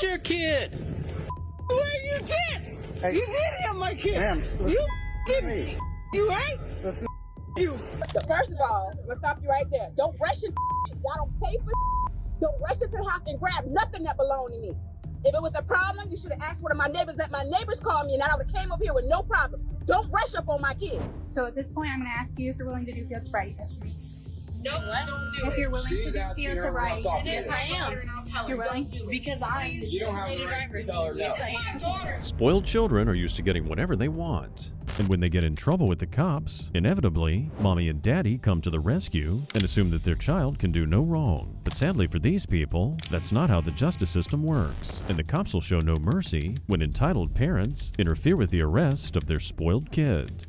That's your kid. Where you did? Hey, You did him, my kid. ma'am, You did me. me. You right? Listen. You. First of all, I'm gonna stop you right there. Don't rush it. Y'all don't pay for. Don't rush it to the house and grab nothing that belonged to me. If it was a problem, you should have asked one of my neighbors. Let my neighbors call me, and I would have came over here with no problem. Don't rush up on my kids. So at this point, I'm going to ask you if you're willing to do field sobriety test for me. No, don't do If it. you're willing to do field sobriety. Yes, I am. You're willing? Because I'm the designated driver. Yes, I am. Daughter. Spoiled children are used to getting whatever they want. And when they get in trouble with the cops, inevitably, mommy and daddy come to the rescue and assume that their child can do no wrong. But sadly for these people, that's not how the justice system works. And the cops will show no mercy when entitled parents interfere with the arrest of their spoiled kid.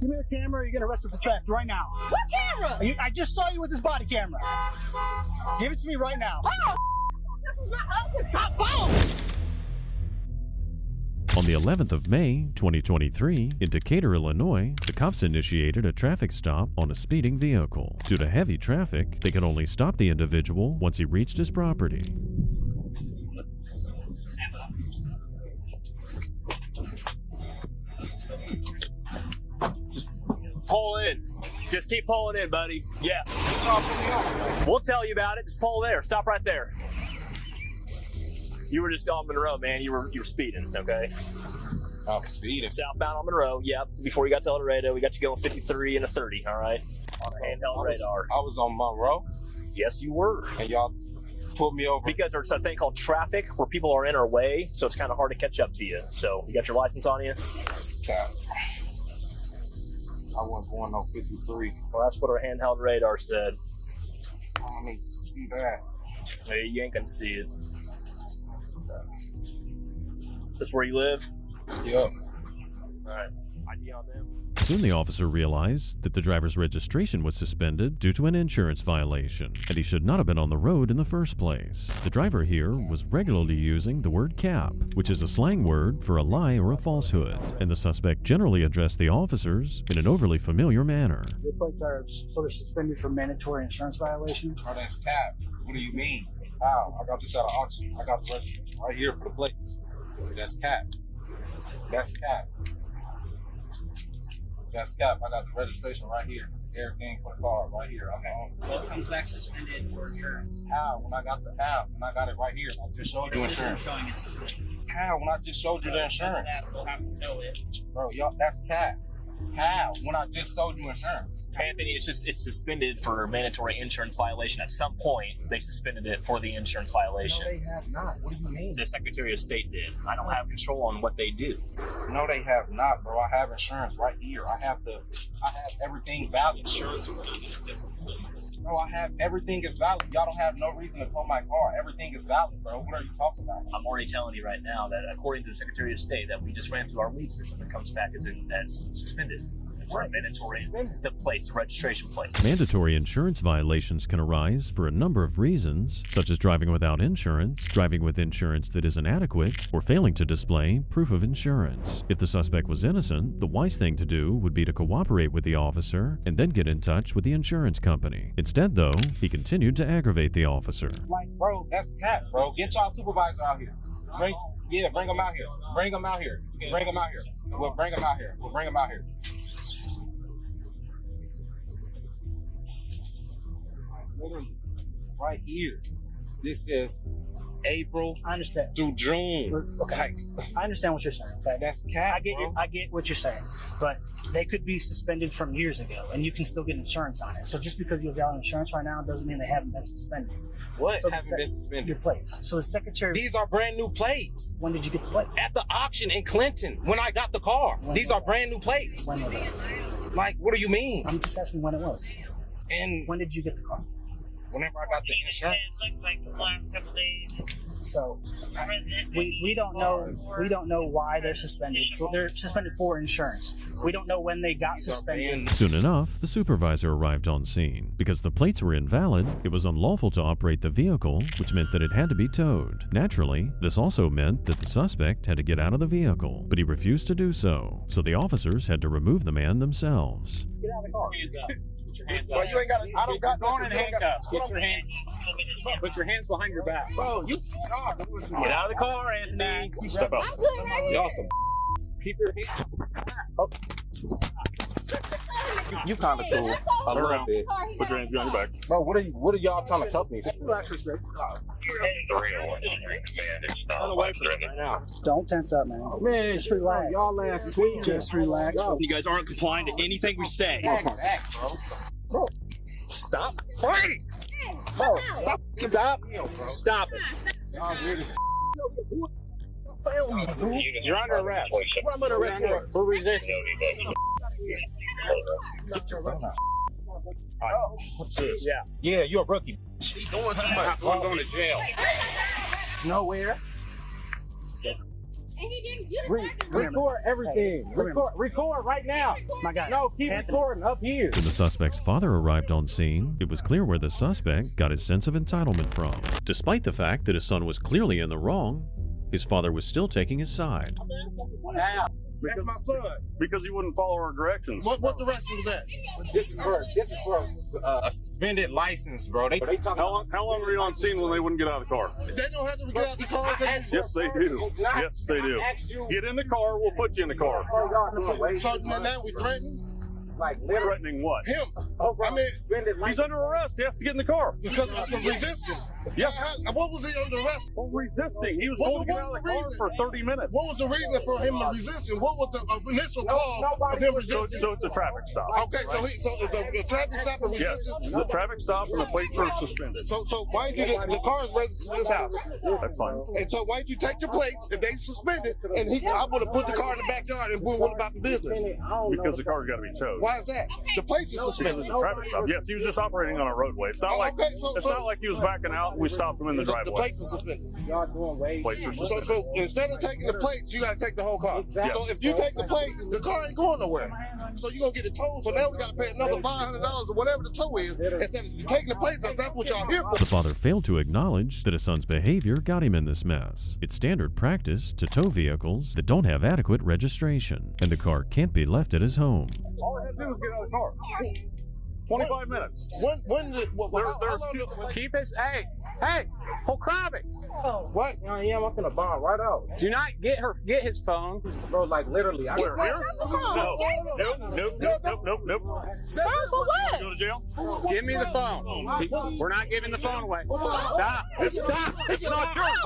Give me your camera or you're gonna arrest him for theft right now. What camera? I just saw you with this body camera. Give it to me right now. Oh, this is my husband's top phone. On the 11th of May, 2023, in Decatur, Illinois, the cops initiated a traffic stop on a speeding vehicle. Due to heavy traffic, they could only stop the individual once he reached his property. Pull in. Just keep pulling in, buddy. Yeah. We'll tell you about it. Just pull there. Stop right there. You were just on Monroe, man. You were speeding, okay? Oh, speeding. Southbound on Monroe, yep. Before you got to El Dorado, we got you going 53 and a 30, all right? On the handheld radar. I was on Monroe, Yes, you were. and y'all pulled me over. Because there's a thing called traffic where people are in our way, so it's kind of hard to catch up to you. So, you got your license on you? That's cap. I wasn't going no 53. Well, that's what our handheld radar said. I need to see that. Hey, you ain't gonna see it. Is this where you live? Yup. All right. ID on them. Soon the officer realized that the driver's registration was suspended due to an insurance violation, and he should not have been on the road in the first place. The driver here was regularly using the word cap, which is a slang word for a lie or a falsehood, and the suspect generally addressed the officers in an overly familiar manner. Your plates are sort of suspended for mandatory insurance violation. Oh, that's cap. What do you mean? How? I got this at an auction. I got the registration right here for the plates. That's cap. That's cap. That's cap. I got the registration right here. Everything for the car right here. I'm on. Well, it comes back suspended for insurance. How? When I got it right here. I just showed you insurance. Showing it's suspended. How? When I just showed you the insurance. We'll have to know it. Bro, y'all, that's cap. How? When I just sold you insurance. Anthony, it's suspended for mandatory insurance violation. At some point, they suspended it for the insurance violation. No, they have not. What do you mean? The Secretary of State did. I don't have control on what they do. No, they have not, bro. I have insurance right here. I have everything valid. No, I have everything is valid. Y'all don't have no reason to tow my car. Everything is valid, bro. What are you talking about? I'm already telling you right now that according to the Secretary of State that we just ran through our lead system, it comes back as suspended. For a mandatory, the place, the registration plate. Mandatory insurance violations can arise for a number of reasons, such as driving without insurance, driving with insurance that isn't adequate, or failing to display proof of insurance. If the suspect was innocent, the wise thing to do would be to cooperate with the officer and then get in touch with the insurance company. Instead, though, he continued to aggravate the officer. Like, bro, that's cap, bro. Get y'all supervisor out here. Bring them out here. Bring them out here. Bring them out here. We'll bring them out here. We'll bring them out here. Right here. This is April I understand. through June. Okay. I understand what you're saying. Okay. That's cap. I get what you're saying, but they could be suspended from years ago, and you can still get insurance on it. So just because you have valid insurance right now doesn't mean they haven't been suspended. What So haven't been Your suspended? plates. So the secretary. These are brand new plates. When did you get the plate? At the auction in Clinton when I got the car. When These was are that? brand new plates. When was it? Like, what do you mean? I'm just asking when it was. And When did you get the car? whenever I got the insurance. Looks like the last couple days. So we don't know why they're suspended. They're suspended for insurance. We don't know when they got suspended. Soon enough, the supervisor arrived on scene. Because the plates were invalid, it was unlawful to operate the vehicle, which meant that it had to be towed. Naturally, this also meant that the suspect had to get out of the vehicle, but he refused to do so. So the officers had to remove the man themselves. Get out of the car. your hands Bro, up. you ain't got. I don't got. Going in nothing. You don't got- handcuffs. Get your hands. Put your hands behind your back. Bro, you. Get out of the car, Anthony. Step out. Y'all some. Keep your hands. You kind of cool. A little bit. Put your hands behind your back. Bro, what are y'all trying to cuff me? Run away from it. Right now. Don't tense up, man. Man, Just relax. Y'all ass clean. Just relax. You guys aren't complying to anything we say. Bro. Stop fighting. Bro, Stop. Stop it. You're under arrest. What I'm under arrest For resisting. What's this? Yeah. Yeah, you're a rookie. He's doing too much. I'm going to jail. Nowhere. Record everything. Record right now. My guy. No, keep recording up here. When the suspect's father arrived on scene, it was clear where the suspect got his sense of entitlement from. Despite the fact that his son was clearly in the wrong, his father was still taking his side. That's my son. Because he wouldn't follow our directions. What direction was that? This is for a suspended license, bro. They talking. How long were you on scene when they wouldn't get out of the car? They don't have to get out the car. Yes, they do. Yes, they do. Get in the car, we'll put you in the car. So now we threaten Like threatening what? him. I mean, He's under arrest. He has to get in the car. because of resisting. Yes. What was he under arrest? For resisting. He was What- told to get what out of was the the car reason? for 30 minutes. What was the reason for him resisting? What was the initial cause of him resisting? So it's a traffic stop. Okay, so the traffic stop and Yes. resistance. The traffic stop and the plates are suspended. So why did the car is registered to this house? That's fine. And so why did you take your plates if they suspended? And I would have put the car in the backyard and went about the business. Because the car's got to be towed. Why is that? The plates are suspended. It's a traffic stop. Yes, he was just operating on a roadway. It's not like okay, so he was backing out and we stopped him in the the driveway. plates are suspended. Plates are So suspended. instead of taking the plates, you got to take the whole car. So if you take the plates, the car ain't going nowhere. So you're going to get it towed. So now we got to pay another $500 or whatever the tow is. Instead of taking the plates, that's what y'all here for. The father failed to acknowledge that his son's behavior got him in this mess. It's standard practice to tow vehicles that don't have adequate registration, and the car can't be left at his home. All I had to do was get out of the car. 25 minutes. When did, how long did, Keep his. Hey, Holkrabic. what? I am. I'm finna bomb right out. Do not get his phone. Bro, like literally. Where? Here? No. Nope. Phone for what? Go to jail? Give me the phone. We're not giving the phone away. Stop. Stop. It's not yours.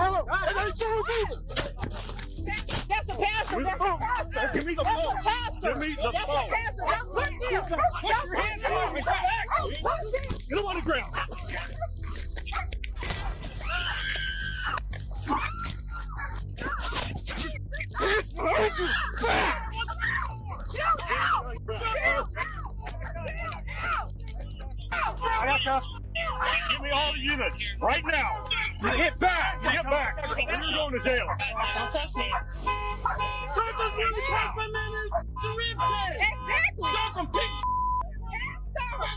That's a pastor. That's a pastor. Give me the That's phone. a pastor. Give me the That's phone. a pastor. Don't push him. Put your hands behind your back. Get him on the ground. I got cuffs. Give me all the units right now. Get back. Get back. You're going to jail. Don't touch me. Exactly.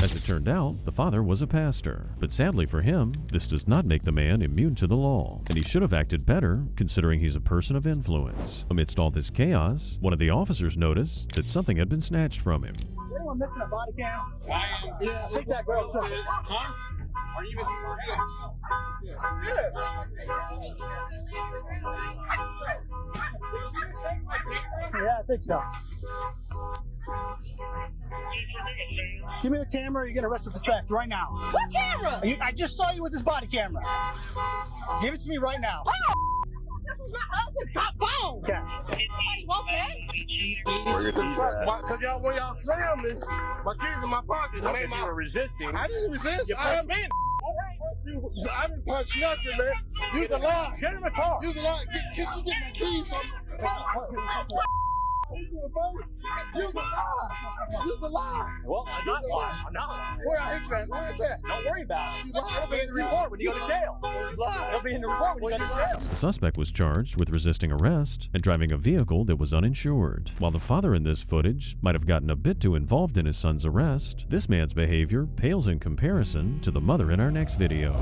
As it turned out, the father was a pastor. But sadly for him, this does not make the man immune to the law, and he should have acted better considering he's a person of influence. Amidst all this chaos, one of the officers noticed that something had been snatched from him. Anyone missing a body cam? Yeah, take that girl. Huh? Are you missing? Yeah, I think so. Give me the camera, or you get arrested for theft right now. What camera? I just saw you with this body camera. Give it to me right now. This is my husband's top phone. Okay. Somebody want that? Because y'all, when y'all slammed me, my keys in my pocket. Because you were resisting. I didn't resist. You I punched me. I didn't punch nothing, man. Use a lie. Get in the car. Use a lie. Can she get my keys? Use a lie. Use a lie. Well, I'm not lying. I'm not lying. Where I hit that? Where is that? Don't worry about it. It'll be in the report when you go to jail. It'll be in the report when you go to jail. The suspect was charged with resisting arrest and driving a vehicle that was uninsured. While the father in this footage might have gotten a bit too involved in his son's arrest, this man's behavior pales in comparison to the mother in our next video.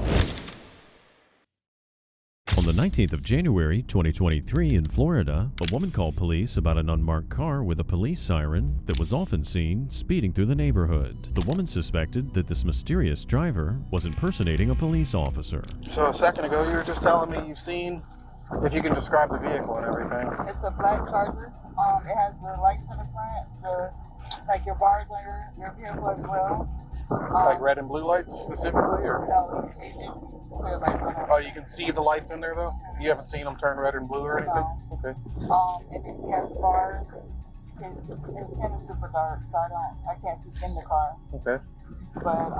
On the the 19th of January, 2023 in Florida, a woman called police about an unmarked car with a police siren that was often seen speeding through the neighborhood. The woman suspected that this mysterious driver was impersonating a police officer. So a second ago, you were just telling me you've seen, if you can describe the vehicle and everything. It's a black Charger. It has the lights in the front, like your bars on your vehicle as well. Like red and blue lights specifically, or? No, it's just clear lights on it. Oh, you can see the lights in there though? You haven't seen them turn red and blue or anything? No. Okay. And then he has the bars. His tint is super dark, so I can't see in the car. Okay. But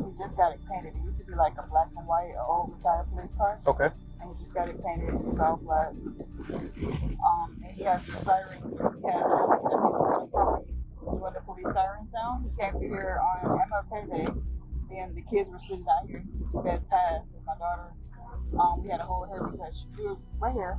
he just got it painted. It used to be like a black and white old retired police car. Okay. And he just got it painted. It's all black. And he has the siren. He has the properties doing the police siren sound. He came through here on MLK Day. Then the kids were sitting out here. He just sped past. And my daughter, we had to hold her because she was right here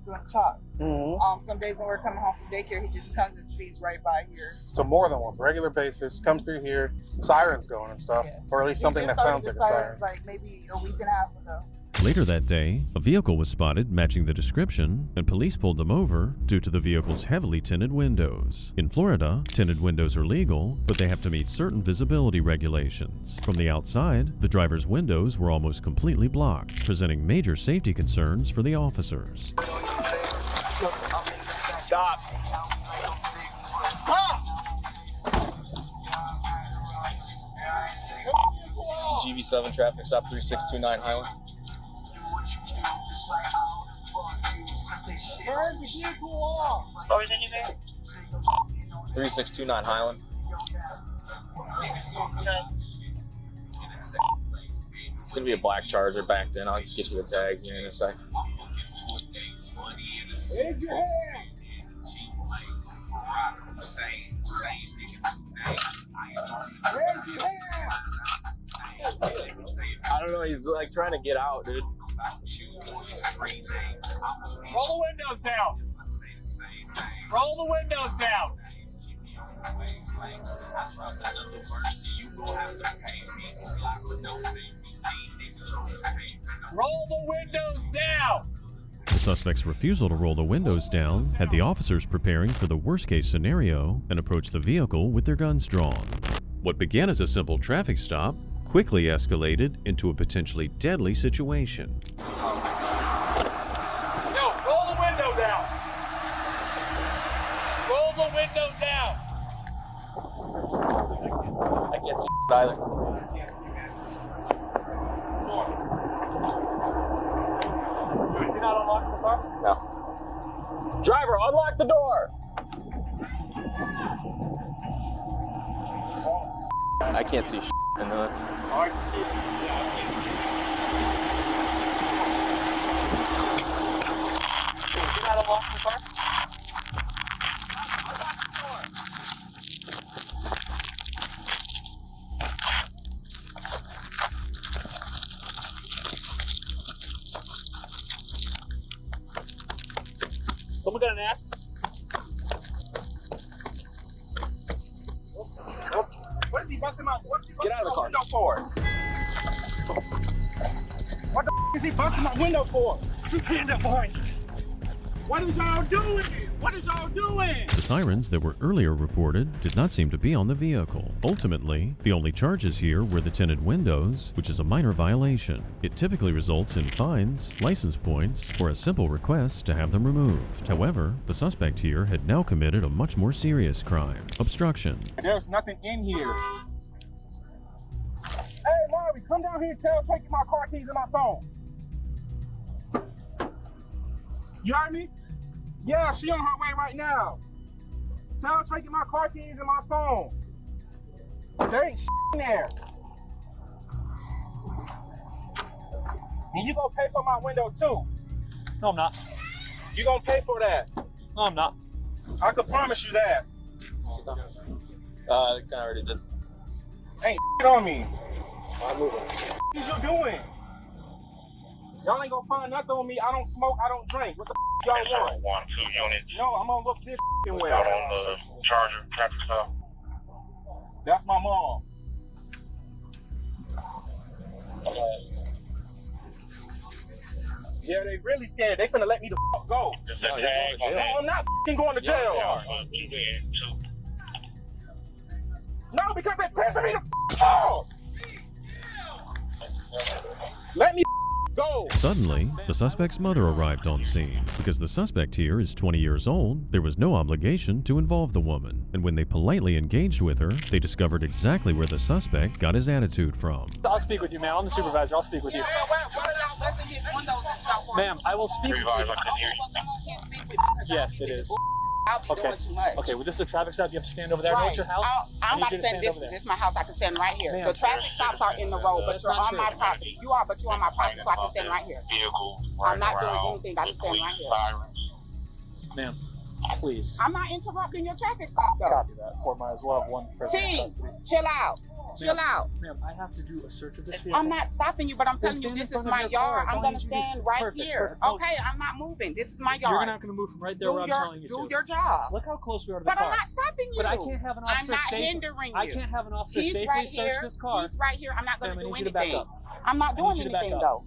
doing chalk. Mm-hmm. Some days when we're coming home from daycare, he just comes and speeds right by here. So more than once, regular basis, comes through here, sirens going and stuff, Yes. or at least something that sounds like a siren. Like maybe a week and a half ago. Later that day, a vehicle was spotted matching the description, and police pulled them over due to the vehicle's heavily tinted windows. In Florida, tinted windows are legal, but they have to meet certain visibility regulations. From the outside, the driver's windows were almost completely blocked, presenting major safety concerns for the officers. Stop. GV7 traffic stop 3629 Highland. What was it there? 3629 Highland. It's gonna be a black Charger backed in. I'll get you the tag here in a sec. Raise your hand. Raise your hand. I don't know, he's like trying to get out, dude. Roll the windows down. Roll the windows down. Roll the windows down. The suspect's refusal to roll the windows down had the officers preparing for the worst-case scenario and approached the vehicle with their guns drawn. What began as a simple traffic stop quickly escalated into a potentially deadly situation. Yo, roll the window down. Roll the window down. I can't see either. Is he not unlocking the car? No. Driver, unlock the door. I can't see in this. Oh, I can see it. Yeah, I can't see it. Is he not unlocking the car? Someone got an asp? What is he busting my? What is he busting Get out of the car. window for? What the is he busting my window for? You can't define. What is y'all doing? What is y'all doing? The sirens that were earlier reported did not seem to be on the vehicle. Ultimately, the only charges here were the tinted windows, which is a minor violation. It typically results in fines, license points, or a simple request to have them removed. However, the suspect here had now committed a much more serious crime: obstruction. There's nothing in here. Hey, Marvin, come down here and tell take my car keys and my phone. You heard me? Yeah, she on her way right now. Tell her taking my car keys and my phone. There ain't in there. And you gonna pay for my window too. No, I'm not. You gonna pay for that. No, I'm not. I could promise you that. I kind of already did. Ain't on me. I'm moving. What is you doing? Y'all ain't gonna find nothing on me. I don't smoke, I don't drink. What the y'all want? 1-2 units. No, I'm gonna look this way. Out on the Charger traffic stop. That's my mom. Yeah, they really scared. They finna let me the fuck go. No, I'm not fucking going to jail. No, because they pissing me the fuck off. Let me go. Suddenly, the suspect's mother arrived on scene. Because the suspect here is 20 years old, there was no obligation to involve the woman. And when they politely engaged with her, they discovered exactly where the suspect got his attitude from. I'll speak with you, ma'am. I'm the supervisor. I'll speak with you. Ma'am, I will speak with you. Yes, it is. I'll be doing too much. Okay, well, this is a traffic stop. You have to stand over there. I know it's your house. I'm about to stand. This is my house. I can stand right here. The traffic stops are in the road, but you're on my property. You are, but you're on my property, so I can stand right here. I'm not doing anything. I can stand right here. Ma'am, please. I'm not interrupting your traffic stop, though. Copy that. 4 miles. We'll have one person in custody. Chill out. Chill out. Ma'am, I have to do a search of this vehicle. I'm not stopping you, but I'm telling you, this is my yard. I'm going to stand right here. Okay, I'm not moving. This is my yard. You're not going to move from right there where I'm telling you to. Do your job. Look how close we are to the car. But I'm not stopping you. But I can't have an officer I'm not hindering you. I can't have an officer safely search this car. He's right here. I'm not going to do anything. Back up. I'm not doing anything, though.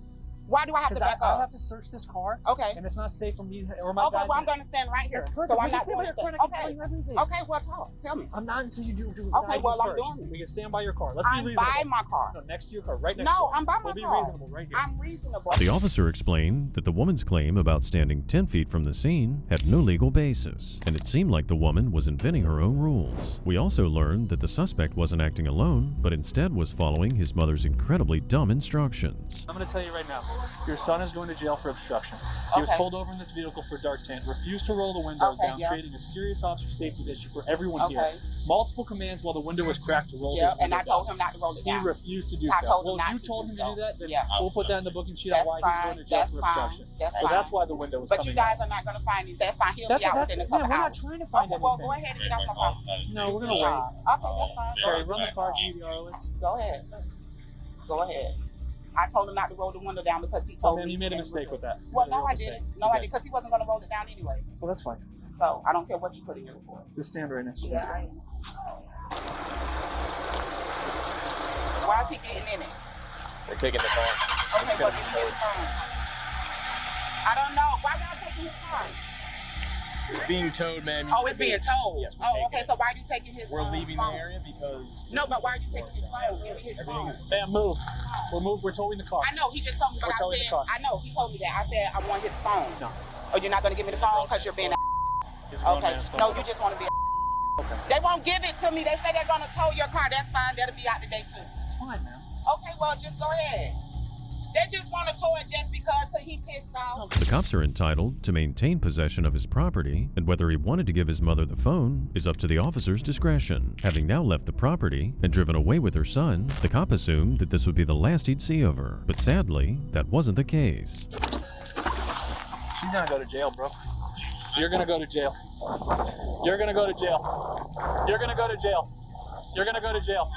Why do I have to back up? I have to search this car. Okay. And it's not safe for me or my Okay, well, I'm going to stand right here. So I'm not going to stand. Okay. Okay, well, talk. Tell me. I'm not until you do. Okay, well, I'm doing it. We can stand by your car. Let's be reasonable. I'm by my car. No, next to your car, right next to No, it. I'm by my car. We'll be reasonable right here. I'm reasonable. The officer explained that the woman's claim about standing 10 feet from the scene had no legal basis, and it seemed like the woman was inventing her own rules. We also learned that the suspect wasn't acting alone, but instead was following his mother's incredibly dumb instructions. I'm going to tell you right now, your son is going to jail for obstruction. He was pulled over in this vehicle for dark tint, refused to roll the windows down, creating a serious officer safety issue for everyone here. Multiple commands while the window was cracked to roll his window and I told him not to roll it down. He refused to do I so. told him Well, not you to told do him so. to do that, then Yeah. we'll put that in the booking sheet on why he's going to jail for obstruction. That's so fine. that's why the window was But coming you guys out. are not going to find me. That's fine. He'll be out within a couple hours. We're not trying to find anything. Well, go ahead and get off my car. No, we're going to wait. Okay, that's fine. Carrie, run the car CDR-less. Go ahead. Go ahead. I told him not to roll the window down because he told me. You made a mistake with that. Well, no, I didn't. No, I didn't, because he wasn't going to roll it down anyway. Well, that's fine. So I don't care what you put in your report. Just stand right next to me. Why is he getting in it? They're taking the car. Okay, well, give me his phone. I don't know. Why y'all taking his car? It's being towed, man. Oh, it's being towed? Yes, okay, so why are you taking his phone? We're leaving the area because... No, but why are you taking his phone? Give me his phone. Ma'am, move. We're towing the car. I know, he just told me, but I said, I know, he told me that. I said, I want his phone. No. Oh, you're not going to give me the phone because you're being Okay. No, you just want to be Okay. They won't give it to me. They say they're going to tow your car. That's fine. That'll be out today, too. It's fine, ma'am. Okay, well, just go ahead. They just want to tow it just because he pissed off. The cops are entitled to maintain possession of his property, and whether he wanted to give his mother the phone is up to the officer's discretion. Having now left the property and driven away with her son, the cop assumed that this would be the last he'd see of her. But sadly, that wasn't the case. She's gonna go to jail, bro. You're gonna go to jail. You're gonna go to jail. You're gonna go to jail. You're gonna go to jail.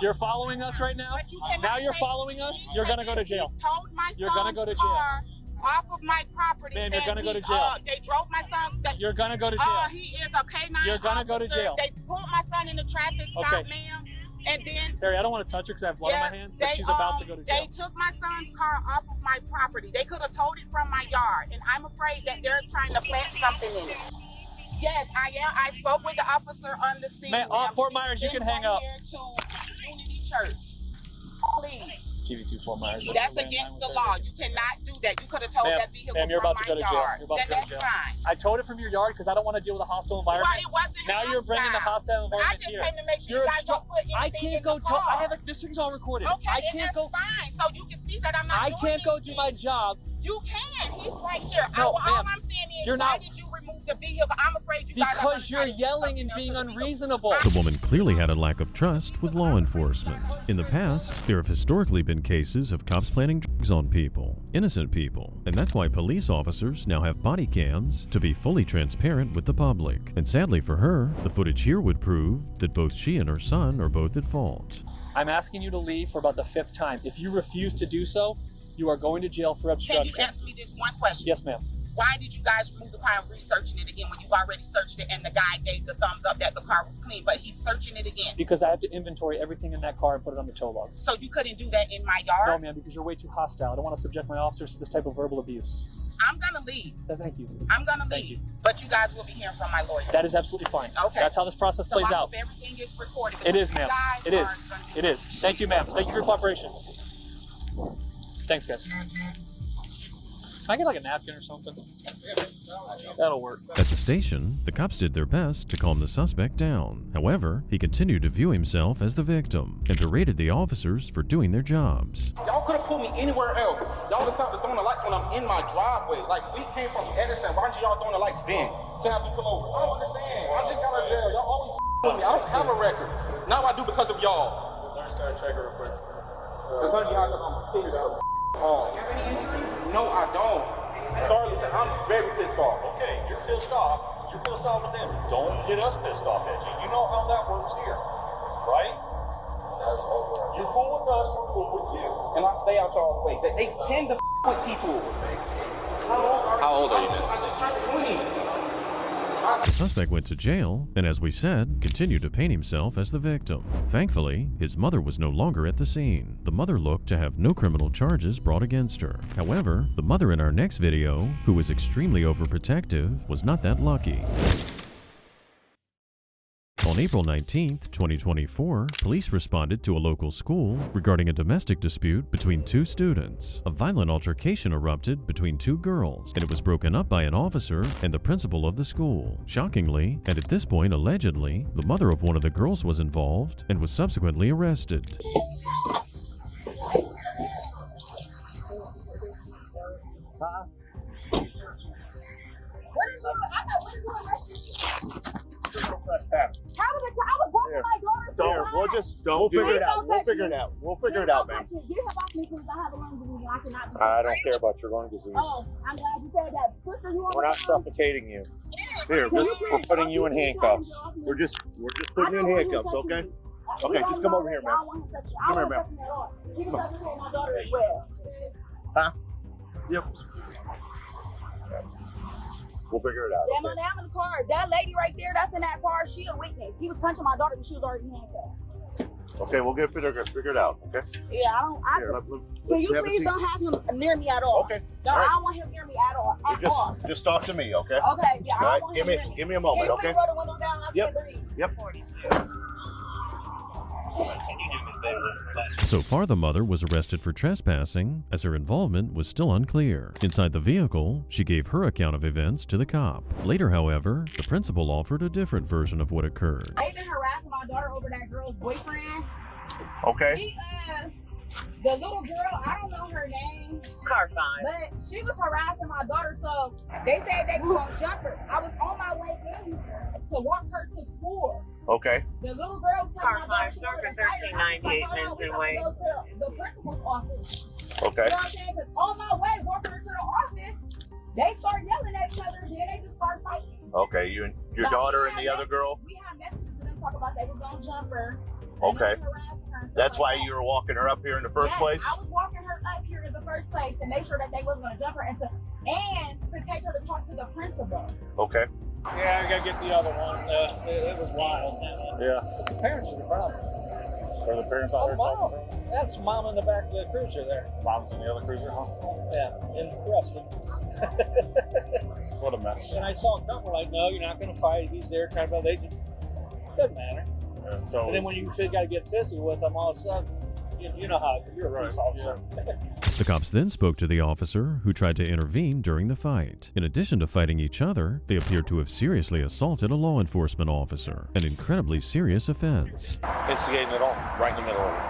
You're following us right now? Now you're following us? You're gonna go to jail. You're gonna go to jail. Off of my property. Man, you're gonna go to jail. They drove my son. You're gonna go to jail. He is a K-9 You're gonna go to jail. They pulled my son in the traffic stop, ma'am. And then... Harry, I don't want to touch her because I have blood on my hands, but she's about to go to jail. They took my son's car off of my property. They could have towed it from my yard. And I'm afraid that they're trying to plant something in it. Yes, I am. I spoke with the officer on the scene. Man, Fort Myers, you can hang up. Unity Church. Please. TV2 Fort Myers. That's against the law. You cannot do that. You could have told that vehicle you're from about to go my to jail. yard. You're about to go to jail. That's fine. I towed it from your yard because I don't want to deal with a hostile environment. Well, it wasn't now you're bringing the hostile environment I just here. came to make sure you guys don't put anything I can't go. I have this thing's all recorded. Okay, I can't that's go. fine. So you can see that I'm not. I can't go do my job. You can. He's right here. No, all I'm saying is, why did you remove the vehicle? I'm afraid you guys are because you're yelling and being unreasonable. The woman clearly had a lack of trust with law enforcement. In the past, there have historically been cases of cops planting drugs on people, innocent people, and that's why police officers now have body cams to be fully transparent with the public. And sadly for her, the footage here would prove that both she and her son are both at fault. I'm asking you to leave for about the 5th time. If you refuse to do so, you are going to jail for obstruction. Can you ask me this one question? Yes, ma'am. Why did you guys remove the car and researching it again when you've already searched it and the guy gave the thumbs up that the car was clean, but he's searching it again? Because I have to inventory everything in that car and put it on the tow log. So you couldn't do that in my yard? No, ma'am, because you're way too hostile. I don't want to subject my officers to this type of verbal abuse. I'm gonna leave. Thank you. I'm gonna leave. But you guys will be hearing from my lawyer. That is absolutely fine. Okay. That's how this process plays I out. hope everything is recorded. It is, ma'am. It is. It is. Thank you, ma'am. Thank you for your cooperation. Thanks, guys. Can I get like a napkin or something? That'll work. At the station, the cops did their best to calm the suspect down. However, he continued to view himself as the victim and berated the officers for doing their jobs. Y'all could have pulled me anywhere else. Y'all decided to throw the lights when I'm in my driveway. Like, we came from Edison. Why did y'all throwing the lights then? To have to pull over. I don't understand. I just got out of jail. Y'all always with me. I don't have a record. Now I do because of y'all. Let's start checking real quick. It's gonna be out because I'm pissed off. You have any injuries? No, I don't. Sorry, Lieutenant, I'm very pissed off. Okay, you're pissed off. You're pissed off with them. Don't get us pissed off at you. You know how that works here, right? You're cool with us, we're cool with you. And I stay out y'all's way. They tend to with people. How old are you? I just turned 20. The suspect went to jail and, as we said, continued to paint himself as the victim. Thankfully, his mother was no longer at the scene. The mother looked to have no criminal charges brought against her. However, the mother in our next video, who was extremely overprotective, was not that lucky. On April 19, 2024, police responded to a local school regarding a domestic dispute between two students. A violent altercation erupted between two girls, and it was broken up by an officer and the principal of the school. Shockingly, and at this point allegedly, the mother of one of the girls was involved and was subsequently arrested. We'll figure it out. We'll figure it out. We'll figure it out, man. I don't care about your lung disease. Oh, I'm glad you said that. Sister, you We're not suffocating you. Here, we're putting you in handcuffs. We're just putting you in handcuffs, okay? Okay, just come over here, man. Come here, man. Huh? Yep. We'll figure it out. Yeah, man, I'm in the car. That lady right there that's in that car, she a witness. He was punching my daughter, but she was already handcuffed. Okay, we'll get figure it out, okay? Yeah, can you please don't have him near me at all? Okay. No, all right. I don't want him near me at all. Just talk to me, okay? Okay, yeah, I all right, don't want him near me. give me a moment, Can you okay? please roll the window down? I can't breathe. Yep. So far, the mother was arrested for trespassing, as her involvement was still unclear. Inside the vehicle, she gave her account of events to the cop. Later, however, the principal offered a different version of what occurred. They've been harassing my daughter over that girl's boyfriend. Okay. The little girl, I don't know her name. Car 5. But she was harassing my daughter, so they said they were gonna jump her. I was on my way in here to walk her to school. Okay. The little girl was Car 5, start for 1398 Vincent Way. Go to the principal's office. Okay. You know what I'm saying? 'Cause on my way, walking her to the office, they start yelling at each other, and then they just start fighting. Okay, you and your daughter and the other girl? We have messages of them talk about they was gonna jump her. Okay. That's why you were walking her up here in the first place? I was walking her up here in the first place to make sure that they wasn't gonna jump her and to take her to talk to the principal. Okay. Yeah, I gotta get the other one. It was wild. Yeah. It's the parents are the problem. Are the parents out there? Mom. That's mom in the back of the cruiser there. Mom's in the other cruiser, huh? Yeah, in Ruston. What a mess. And I saw them, we're like, no, you're not gonna fight. He's there trying to, they just, doesn't matter. Yeah, so and then when you say you gotta get fishy with them, all of a sudden, you know how you're a police officer. The cops then spoke to the officer, who tried to intervene during the fight. In addition to fighting each other, they appeared to have seriously assaulted a law enforcement officer, an incredibly serious offense. Instigating it all, right in the middle of it.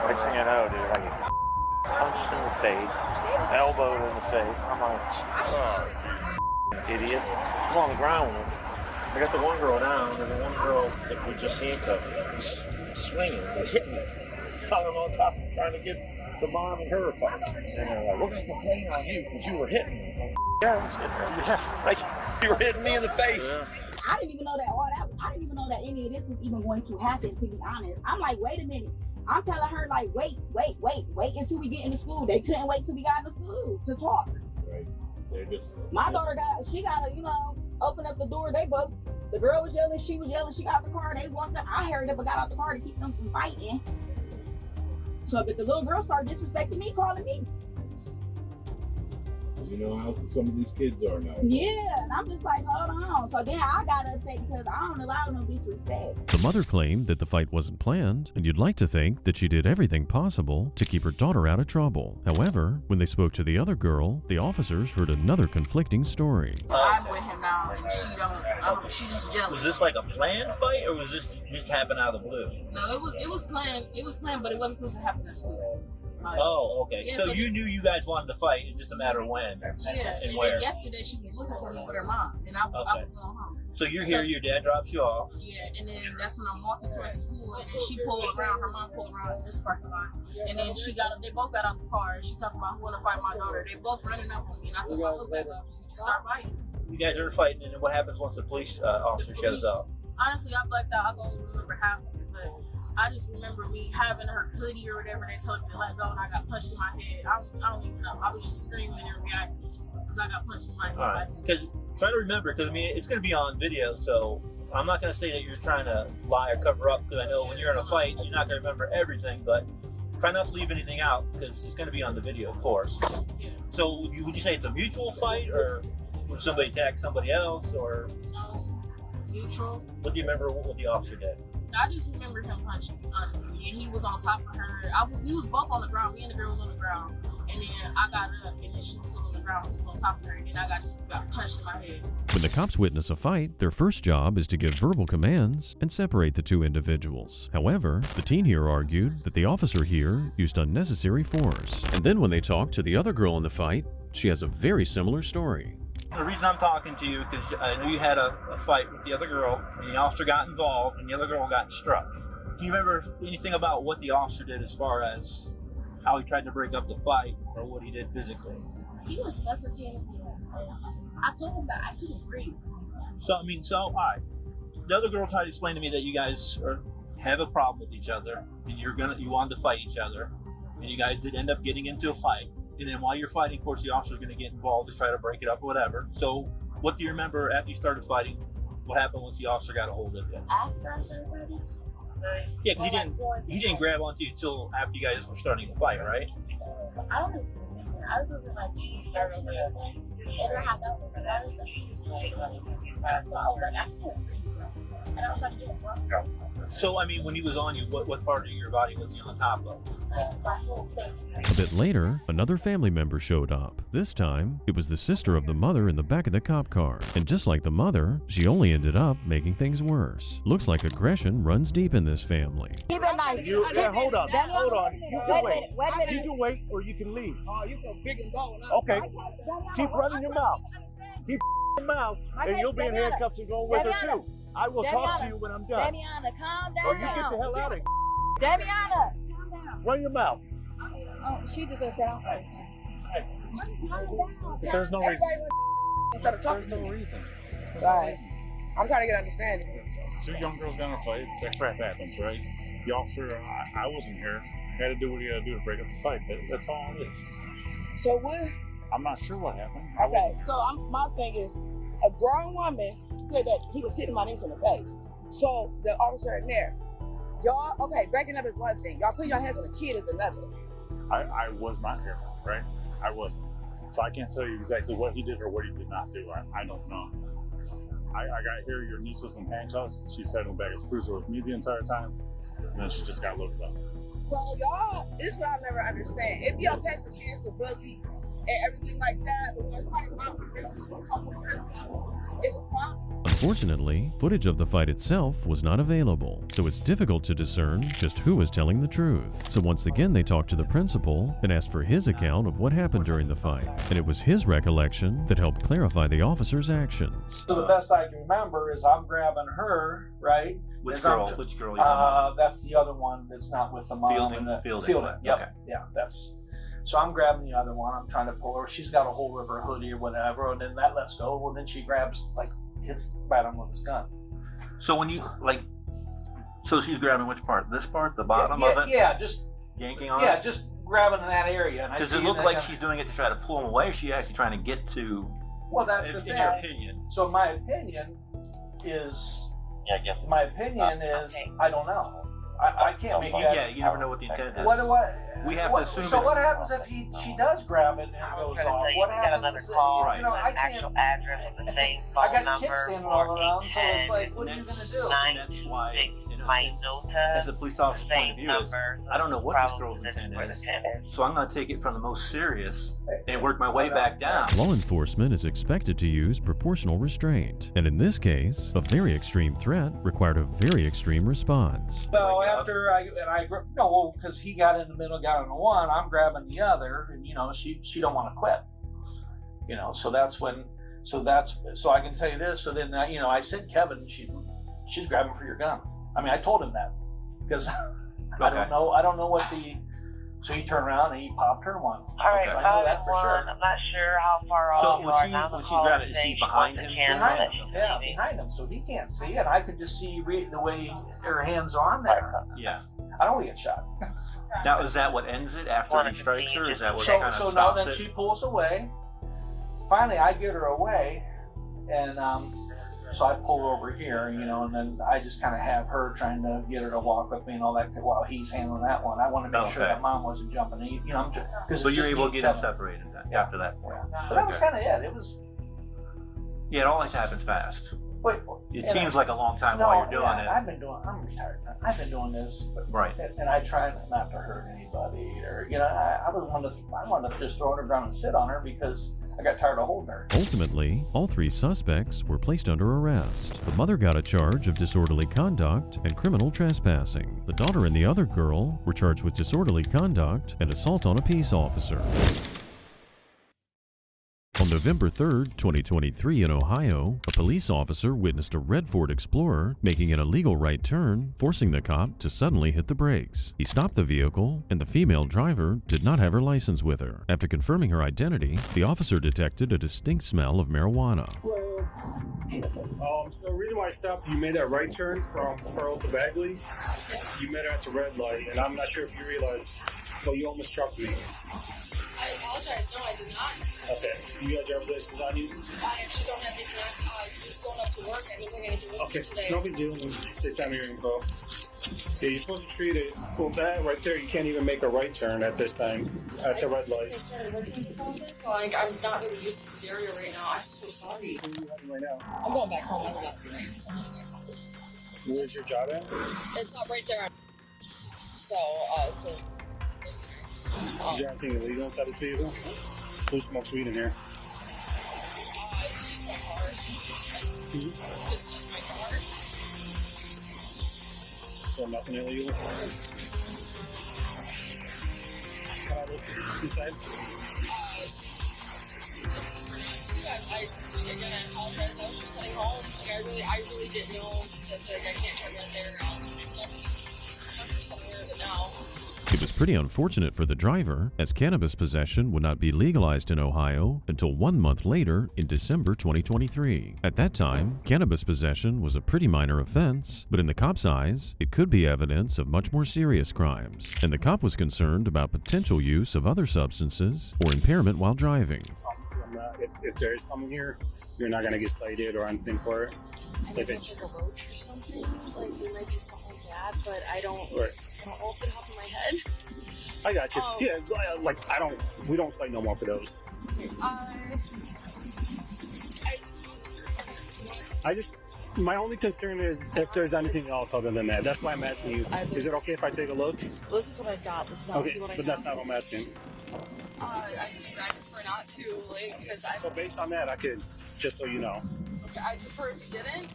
Next thing I know, dude, I get punched in the face, elbowed in the face. I'm like, idiots. I'm on the ground with him. I got the one girl down, and the one girl that we just handcuffed, swinging and hitting me. While I'm on top, trying to get the mom and her apart. And they're like, we're going to complain on you because you were hitting me. Like, yeah, I was hitting her. Yeah. Like, you were hitting me in the face. Yeah. I didn't even know that any of this was even going to happen, to be honest. I'm like, wait a minute. I'm telling her, like, wait until we get into school. They couldn't wait till we got into school to talk. Right. They just. My daughter got to, open up the door. The girl was yelling, she was yelling, she got out the car, they walked up. I hurried up and got out the car to keep them from fighting. So, but the little girl started disrespecting me, calling me. You know how some of these kids are now. Yeah, and I'm just like, hold on. So then I got upset because I don't allow no disrespect. The mother claimed that the fight wasn't planned, and you'd like to think that she did everything possible to keep her daughter out of trouble. However, when they spoke to the other girl, the officers heard another conflicting story. I'm with him now, and she's just jealous. Was this like a planned fight, or was this just happen out of the blue? No, it was planned. It was planned, but it wasn't supposed to happen at school. Oh, okay. Yeah, so you knew you guys wanted to fight. It's just a matter of when. Yeah, and where. then yesterday she was looking for me with her mom, and I was going home. So you're here, your dad drops you off. Yeah, and then that's when I'm walking towards the school, and then she pulled around, her mom pulled around in this parking lot. And then they both got out the car, and she talking about who want to fight my daughter. They both running up on me, and I took my hook back off, and we just start fighting. You guys are fighting, and then what happens once the police officer shows up? Honestly, I blacked out. I don't even remember half of it, but I just remember me having her hoodie or whatever. They told me to let go, and I got punched in my head. I don't even know. I was just screaming and reacting because I got punched in my head. All right. Because try to remember, because I mean it's going to be on video, so I'm not going to say that you're trying to lie or cover up. Because I know when you're in a fight, you're not going to remember everything, but try not to leave anything out because it's going to be on the video, of course. Yeah. So would you say it's a mutual fight, or would somebody attack somebody else, or? No, neutral. What do you remember what the officer did? I just remember him punching me, honestly. And he was on top of her. We was both on the ground. Me and the girl was on the ground. And then I got up, and then she was still on the ground. He was on top of her, and then I got punched in my head. When the cops witness a fight, their first job is to give verbal commands and separate the two individuals. However, the teen here argued that the officer here used unnecessary force. And then when they talked to the other girl in the fight, she has a very similar story. The reason I'm talking to you because I knew you had a fight with the other girl, and the officer got involved, and the other girl got struck. Do you remember anything about what the officer did as far as how he tried to break up the fight or what he did physically? He was suffocating me. I told him that I couldn't breathe. So, all right. The other girl tried to explain to me that you guys have a problem with each other, and you wanted to fight each other, and you guys did end up getting into a fight. And then while you're fighting, of course, the officer's going to get involved to try to break it up or whatever. So what do you remember after you started fighting? What happened once the officer got a hold of you? After I started fighting? Yeah, because he didn't grab onto you until after you guys were starting to fight, right? I don't even remember. I remember like he was punching me and then I had that over and I was like, he was pushing me. And so I was like, I can't breathe. And I was trying to get him off. So, I mean, when he was on you, what part of your body was he on top of? My whole face. A bit later, another family member showed up. This time, it was the sister of the mother in the back of the cop car. And just like the mother, she only ended up making things worse. Looks like aggression runs deep in this family. Keep it nice. Hold on. Hold on. You can wait. You can wait or you can leave. Oh, you so big and bold. Okay. Keep running your mouth. Keep your mouth, and you'll be in handcuffs and going with her too. I will talk to you when I'm done. Damiana, calm down. Or you get the hell out of here. Damiana, calm down. Run your mouth. Oh, she just upset. I'm sorry. There's no reason. Instead of talking There's no reason. Right. I'm trying to get understanding. Two young girls got in a fight. That crap happens, right? The officer, I wasn't here. Had to do what he had to do to break up the fight. That's all it is. So what? I'm not sure what happened. Okay, so my thing is, a grown woman said that he was hitting my niece in the face. So the officer in there, y'all, okay, breaking up is one thing. Y'all putting your hands on the kid is another. I was not here, right? I wasn't. So I can't tell you exactly what he did or what he did not do. I don't know. I got here, your niece was in handcuffs. She sat in the back of the cruiser with me the entire time. And then she just got loaded up. So y'all, this is what I never understand. It be okay for kids to bully and everything like that, but when somebody's mom talk to the principal, it's a problem. Unfortunately, footage of the fight itself was not available, so it's difficult to discern just who was telling the truth. So once again, they talked to the principal and asked for his account of what happened during the fight, and it was his recollection that helped clarify the officer's actions. So the best I can remember is I'm grabbing her, right? Which girl? Which girl? You that's the other one that's not with the mom. Fielding. Yep. Okay. Yeah, that's. So I'm grabbing the other one. I'm trying to pull her. She's got a hold of her hoodie or whatever, and then that lets go. Well, then she grabs, hits right on with his gun. So when you So she's grabbing which part? This part, the bottom of it? Yeah, just yanking on yeah, it? just grabbing in that area. Does it look like she's doing it to try to pull him away, or is she actually trying to get to? Well, that's the thing. In your opinion. So my opinion is. My opinion is I don't know. I can't make that. Yeah, you never know what the intent is. What do I? We have to assume. So what happens if she does grab it and it goes off? What happens? You know, I can't. I got kids standing all around, so it's like, what are you gonna do? And that's why, as a police officer's point of view, is I don't know what this girl's intent is, so I'm going to take it from the most serious and work my way back down. Law enforcement is expected to use proportional restraint, and in this case, a very extreme threat required a very extreme response. Well, after because he got in the middle, got on the one, I'm grabbing the other, and you know, she don't want to quit. You know, so that's when, so I can tell you this. So then, you know, I said, Kevin, she's grabbing for your gun. I mean, I told him that because I don't know what the. So he turned around and he popped her one. All right, so I know that for sure. I'm not sure how far off you are now. When she grabbed it, is she behind him? Behind him, so he can't see, and I could just see the way her hands are on there. Yeah. I don't want to get shot. Now, is that what ends it after he strikes her? Is that what kind of so stops now then it? she pulls away. Finally, I get her away, and so I pull over here, you know, and then I just kind of have her trying to get her to walk with me and all that while he's handling that one. I want to make sure that mom wasn't jumping, you know. So you're able to get them separated after that point. But that was kind of it. It was. Yeah, it always happens fast. But it seems like a long time while you're doing it. I'm retired. I've been doing this, right? And I try not to hurt anybody, or you know, I wanted to just throw her on the ground and sit on her because I got tired of holding her. Ultimately, all three suspects were placed under arrest. The mother got a charge of disorderly conduct and criminal trespassing. The daughter and the other girl were charged with disorderly conduct and assault on a peace officer. On November 3rd, 2023 in Ohio, a police officer witnessed a red Ford Explorer making an illegal right turn, forcing the cop to suddenly hit the brakes. He stopped the vehicle, and the female driver did not have her license with her. After confirming her identity, the officer detected a distinct smell of marijuana. So the reason why I stopped, you made that right turn from Pearl to Bagley. You met her at the red light, and I'm not sure if you realized, but you almost struck me. I apologize. No, I did not. Okay. You got driver's license on you? I actually don't have anything on. Just going up to work. I didn't bring anything with me today. No big deal. Just take time of your info. Yeah, you're supposed to treat it. Well, that right there, you can't even make a right turn at this time at the red light. I started working in this office, so like, I'm not really used to this area right now. I'm so sorry. What are you having right now? I'm going back home. Where's your job at? It's not right there. So, it's a... Is there anything illegal inside this vehicle? Who smokes weed in here? It's just my car. It's just my car. So nothing illegal? Can I look inside? Again, I apologize. I was just heading home. Like, I really didn't know that I can't turn right there. Somewhere now. It was pretty unfortunate for the driver, as cannabis possession would not be legalized in Ohio until 1 month later in December 2023. At that time, cannabis possession was a pretty minor offense, but in the cop's eyes, it could be evidence of much more serious crimes, and the cop was concerned about potential use of other substances or impairment while driving. If there's someone here, you're not going to get cited or anything for it. If it's like a roach or something, like there might be something like that, but I don't know off the top of my head. I got you. Yeah, it's like we don't cite no more for those. My only concern is if there's anything else other than that. That's why I'm asking you. Is it okay if I take a look? Well, this is what I got. This is okay, what I got. But that's not what I'm asking. I prefer not to, like, because So based on that, I could, just so you know. Okay, I prefer if you didn't.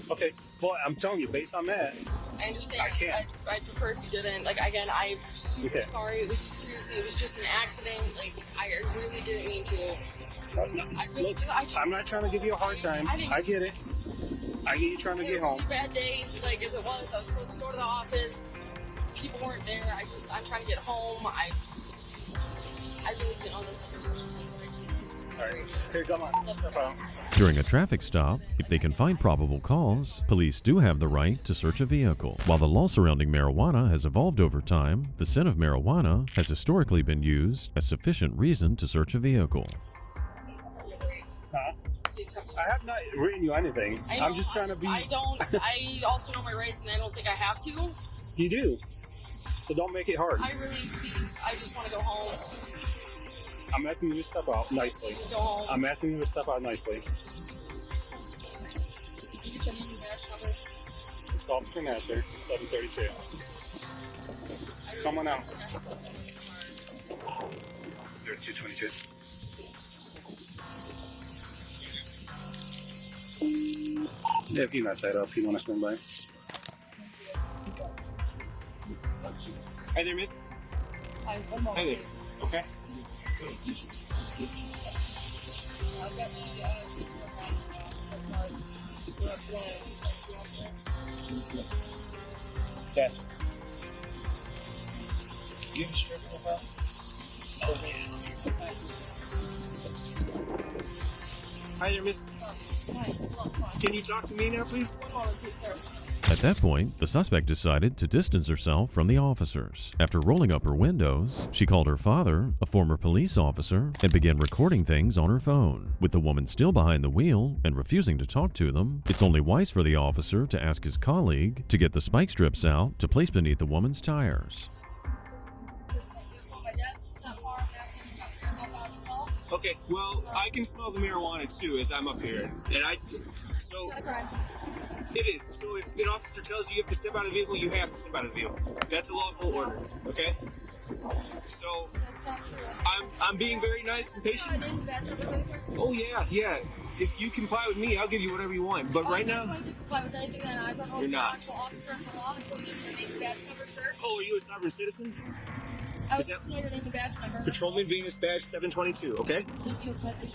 Okay, well, I'm telling you, based on that, I understand. I can't. I prefer if you didn't. Like, again, I'm super sorry. It was just an accident. Like, I really didn't mean to. I'm not trying to give you a hard time. I get it. I get you trying to get home. Really bad day, like as it was. I was supposed to go to the office. People weren't there. I'm trying to get home. I really didn't understand. Here, come on. Step out. During a traffic stop, if they can find probable cause, police do have the right to search a vehicle. While the law surrounding marijuana has evolved over time, the scent of marijuana has historically been used as sufficient reason to search a vehicle. Huh? I have not written you anything. I'm just trying to be... I also know my rights, and I don't think I have to. You do. So don't make it hard. I really, please, I just want to go home. I'm asking you to step out nicely. Just go home. I'm asking you to step out nicely. It's Officer Nasser, 732. Come on out. 3222. Yeah, if you're not tied up, you want to swing by. Hi there, miss. Hi there. Okay. Yes. You have a strip profile? Oh, man. Hi there, miss. Can you talk to me now, please? At that point, the suspect decided to distance herself from the officers. After rolling up her windows, she called her father, a former police officer, and began recording things on her phone. With the woman still behind the wheel and refusing to talk to them, it's only wise for the officer to ask his colleague to get the spike strips out to place beneath the woman's tires. Okay, well, I can smell the marijuana too as I'm up here. So it is. So if an officer tells you you have to step out of the vehicle, you have to step out of the vehicle. That's a lawful order, okay? So I'm being very nice and patient. Oh yeah. If you comply with me, I'll give you whatever you want. But right now, you're not. Oh, are you a sovereign citizen? Is that Patrolman Venus badge 722, okay?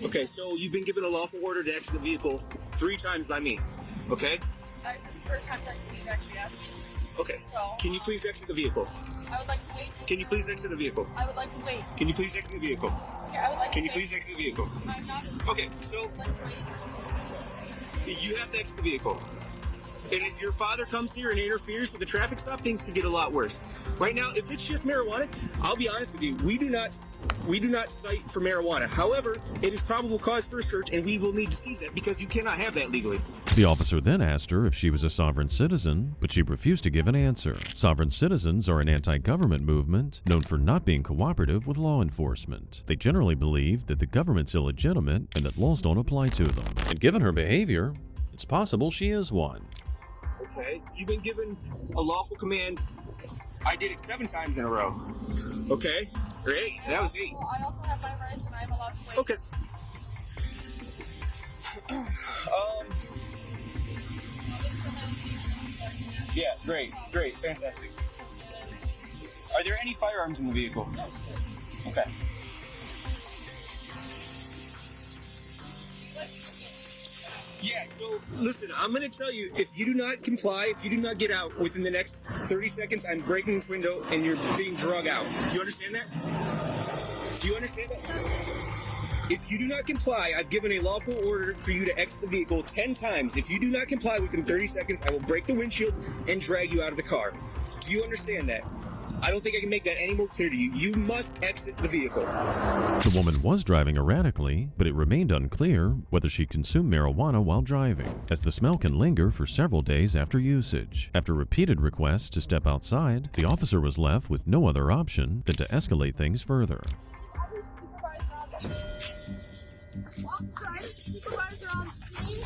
Okay, so you've been given a lawful order to exit the vehicle 3 times by me, okay? This is the first time that you've actually asked me. Okay. Can you please exit the vehicle? I would like to wait. Can you please exit the vehicle? I would like to wait. Can you please exit the vehicle? Okay, I would like Can to you please exit the vehicle? I'm not. Okay, so you have to exit the vehicle. And if your father comes here and interferes with the traffic stop, things could get a lot worse. Right now, if it's just marijuana, I'll be honest with you, we do not cite for marijuana. However, it is probable cause for a search, and we will need to seize that because you cannot have that legally. The officer then asked her if she was a sovereign citizen, but she refused to give an answer. Sovereign citizens are an anti-government movement known for not being cooperative with law enforcement. They generally believe that the government's illegitimate and that laws don't apply to them. And given her behavior, it's possible she is one. Okay, so you've been given a lawful command. I did it 7 times in a row. Okay? Or 8. That was 8. I also have my rights and I'm allowed to wait. Okay. Yeah, great, fantastic. Are there any firearms in the vehicle? No, sir. Okay. Yeah, so listen, I'm going to tell you, if you do not comply, if you do not get out within the next 30 seconds, I'm breaking this window and you're being drug out. Do you understand that? Do you understand that? If you do not comply, I've given a lawful order for you to exit the vehicle 10 times. If you do not comply within 30 seconds, I will break the windshield and drag you out of the car. Do you understand that? I don't think I can make that any more clear to you. You must exit the vehicle. The woman was driving erratically, but it remained unclear whether she consumed marijuana while driving, as the smell can linger for several days after usage. After repeated requests to step outside, the officer was left with no other option than to escalate things further. Supervisor on the scene.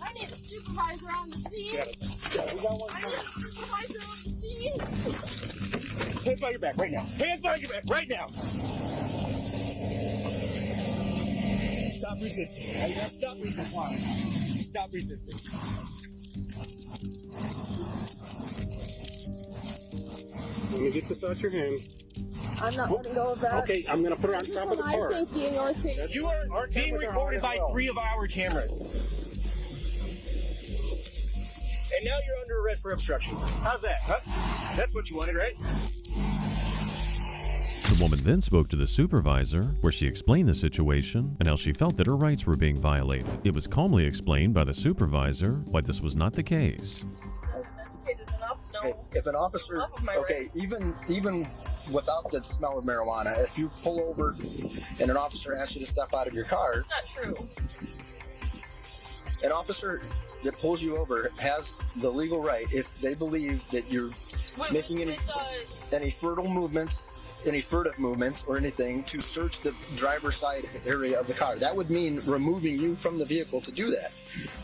I need a supervisor on the scene. Yeah, we got one. I need a supervisor on the scene. Hands behind your back right now. Hands behind your back right now. Stop resisting. Stop resisting. Stop resisting. Let me get this out your hands. I'm not letting go of that. Okay, I'm going to put it on top of the car. My safety and your safety. You are being recorded by 3 of our cameras. And now you're under arrest for obstruction. How's that? Huh? That's what you wanted, right? The The woman then spoke to the supervisor, where she explained the situation and how she felt that her rights were being violated. It was calmly explained by the supervisor why this was not the case. Okay, if an officer, okay, even without the smell of marijuana, if you pull over and an officer asks you to step out of your car, That's not true. an officer that pulls you over has the legal right, if they believe that you're making any furtive movements, or anything, to search the driver's side area of the car. That would mean removing you from the vehicle to do that.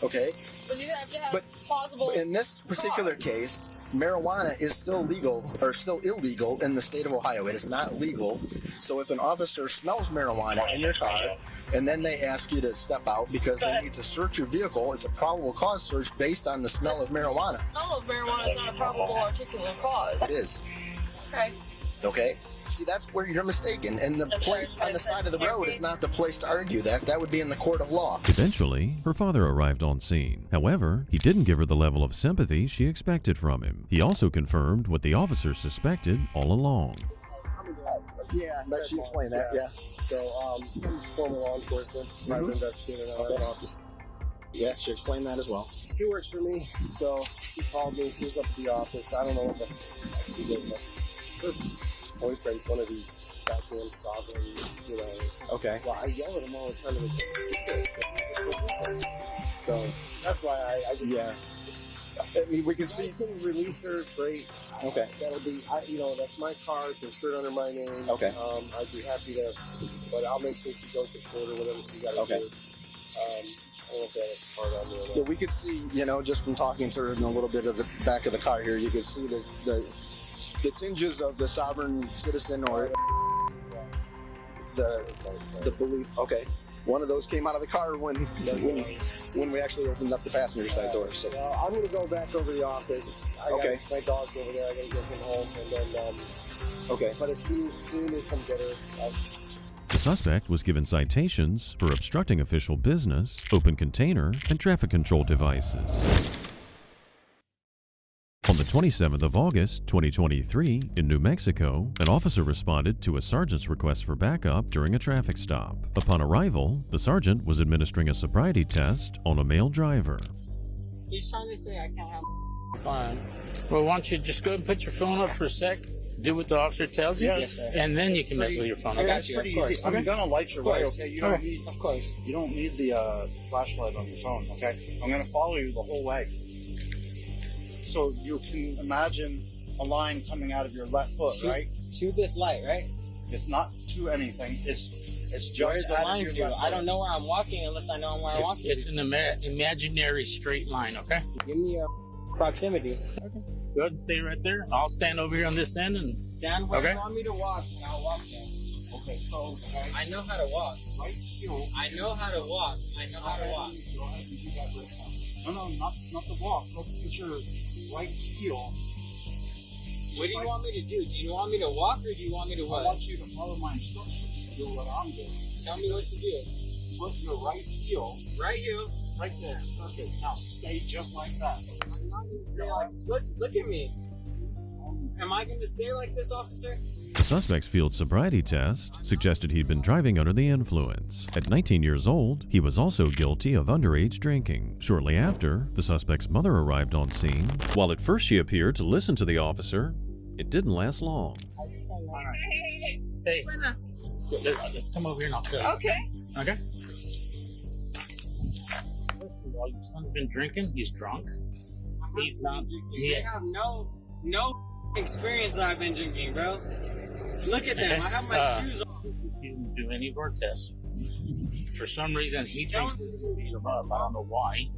Okay? But you have to have plausible. In this particular case, marijuana is still legal, or still illegal in the state of Ohio. It is not legal. So if an officer smells marijuana in your car and then they ask you to step out because they need to search your vehicle, it's a probable cause search based on the smell of marijuana. The smell of marijuana is not a probable articulate cause. It is. Okay. Okay? See, that's where you're mistaken. And the place on the side of the road is not the place to argue that. That would be in the court of law. Eventually, her father arrived on scene. However, he didn't give her the level of sympathy she expected from him. He also confirmed what the officer suspected all along. Yeah, let you explain that, yeah. So, I'm former law enforcement, private investigator now at office. Yeah, she explained that as well. She works for me, so she called me. She was up at the office. I don't know what the she did, but her boyfriend's one of these goddamn sovereign, you know. Okay. Well, I yell at him all the time. So that's why I just. Yeah. I mean, we can see. Can release her, great. Okay. That'll be, that's my car. It's insured under my name. Okay. I'd be happy to, but I'll make sure she goes to court or whatever she got to do. I don't know if that is part on there. Yeah, we could see, just from talking sort of in a little bit of the back of the car here, you could see the tinges of the sovereign citizen or the belief. Okay. One of those came out of the car when we actually opened up the passenger side door. So I'm going to go back over to the office. I got my dog's over there. I got to get him home, and then. Okay. But if she needs come get her. The suspect was given citations for obstructing official business, open container, and traffic control devices. On the 27th of August, 2023, in New Mexico, an officer responded to a sergeant's request for backup during a traffic stop. Upon arrival, the sergeant was administering a sobriety test on a male driver. He's trying to say I can't have fun. Well, why don't you just go and put your phone up for a sec, do what the officer tells you, and then you can mess with your phone. I got you. Pretty easy. I'm gonna light your way. Okay, you don't need. Of course. You don't need the flashlight on your phone. Okay, I'm gonna follow you the whole way. So you can imagine a line coming out of your left foot, right? To this light, right? It's not to anything. It's just where's the out line of your to? left I foot. don't know where I'm walking unless I know where I'm walking. It's an imaginary straight line, okay? Give me a proximity. Okay. Go ahead and stay right there. I'll stand over here on this end and stand where you want me to walk, and I'll walk there. Okay, so I know how to walk. Right? I know how to walk. I know how to walk. Go ahead and do that right now. No, not the walk. Look at your right heel. What do you want me to do? Do you want me to walk or do you want me to what? I want you to follow my instructions. Do what I'm doing. Tell me what to do. Put your right heel. Right heel. Right there. Perfect. Now stay just like that. I'm not going to stay like look at me. Am I going to stay like this, officer? The suspect's field sobriety test suggested he'd been driving under the influence. At 19 years old, he was also guilty of underage drinking. Shortly after, the suspect's mother arrived on scene. While at first she appeared to listen to the officer, it didn't last long. Hey, let's come over here and I'll tell you. Okay. Okay. While your son's been drinking, he's drunk. He's not. He have no experience that I've been drinking, bro. Look at them. I have my shoes on. He didn't do any of our tests. For some reason, he thinks we're going to beat him up. I don't know why.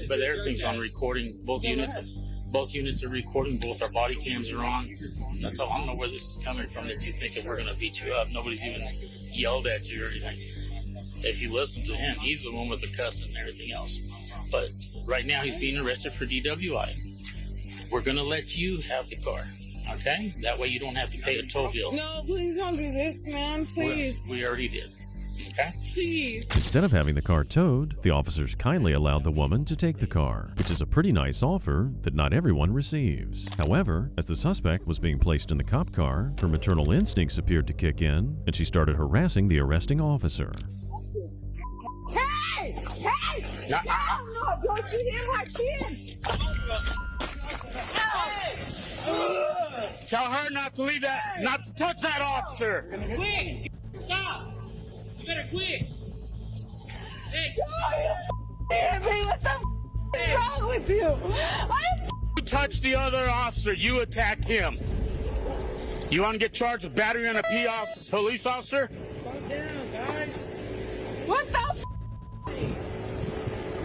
But everything's on recording. Both units are recording. Both our body cams are on. That's all. I don't know where this is coming from that you think that we're going to beat you up. Nobody's even yelled at you or anything. If you listen to him, he's the one with the cussing and everything else. But right now, he's being arrested for DWI. We're going to let you have the car. Okay? That way you don't have to pay a toll bill. No, please don't do this, man. Please. We already did. Okay. Jeez. Instead of having the car towed, the officers kindly allowed the woman to take the car, which is a pretty nice offer that not everyone receives. However, as the suspect was being placed in the cop car, her maternal instincts appeared to kick in, and she started harassing the arresting officer. Hey! Hey! No, don't you hear my kid? Tell her not to leave that, not to touch that officer. Quit! Stop! You better quit! Hey! What the is wrong with you? You touched the other officer. You attacked him. You want to get charged with battery on a police officer? Calm down, guys. What the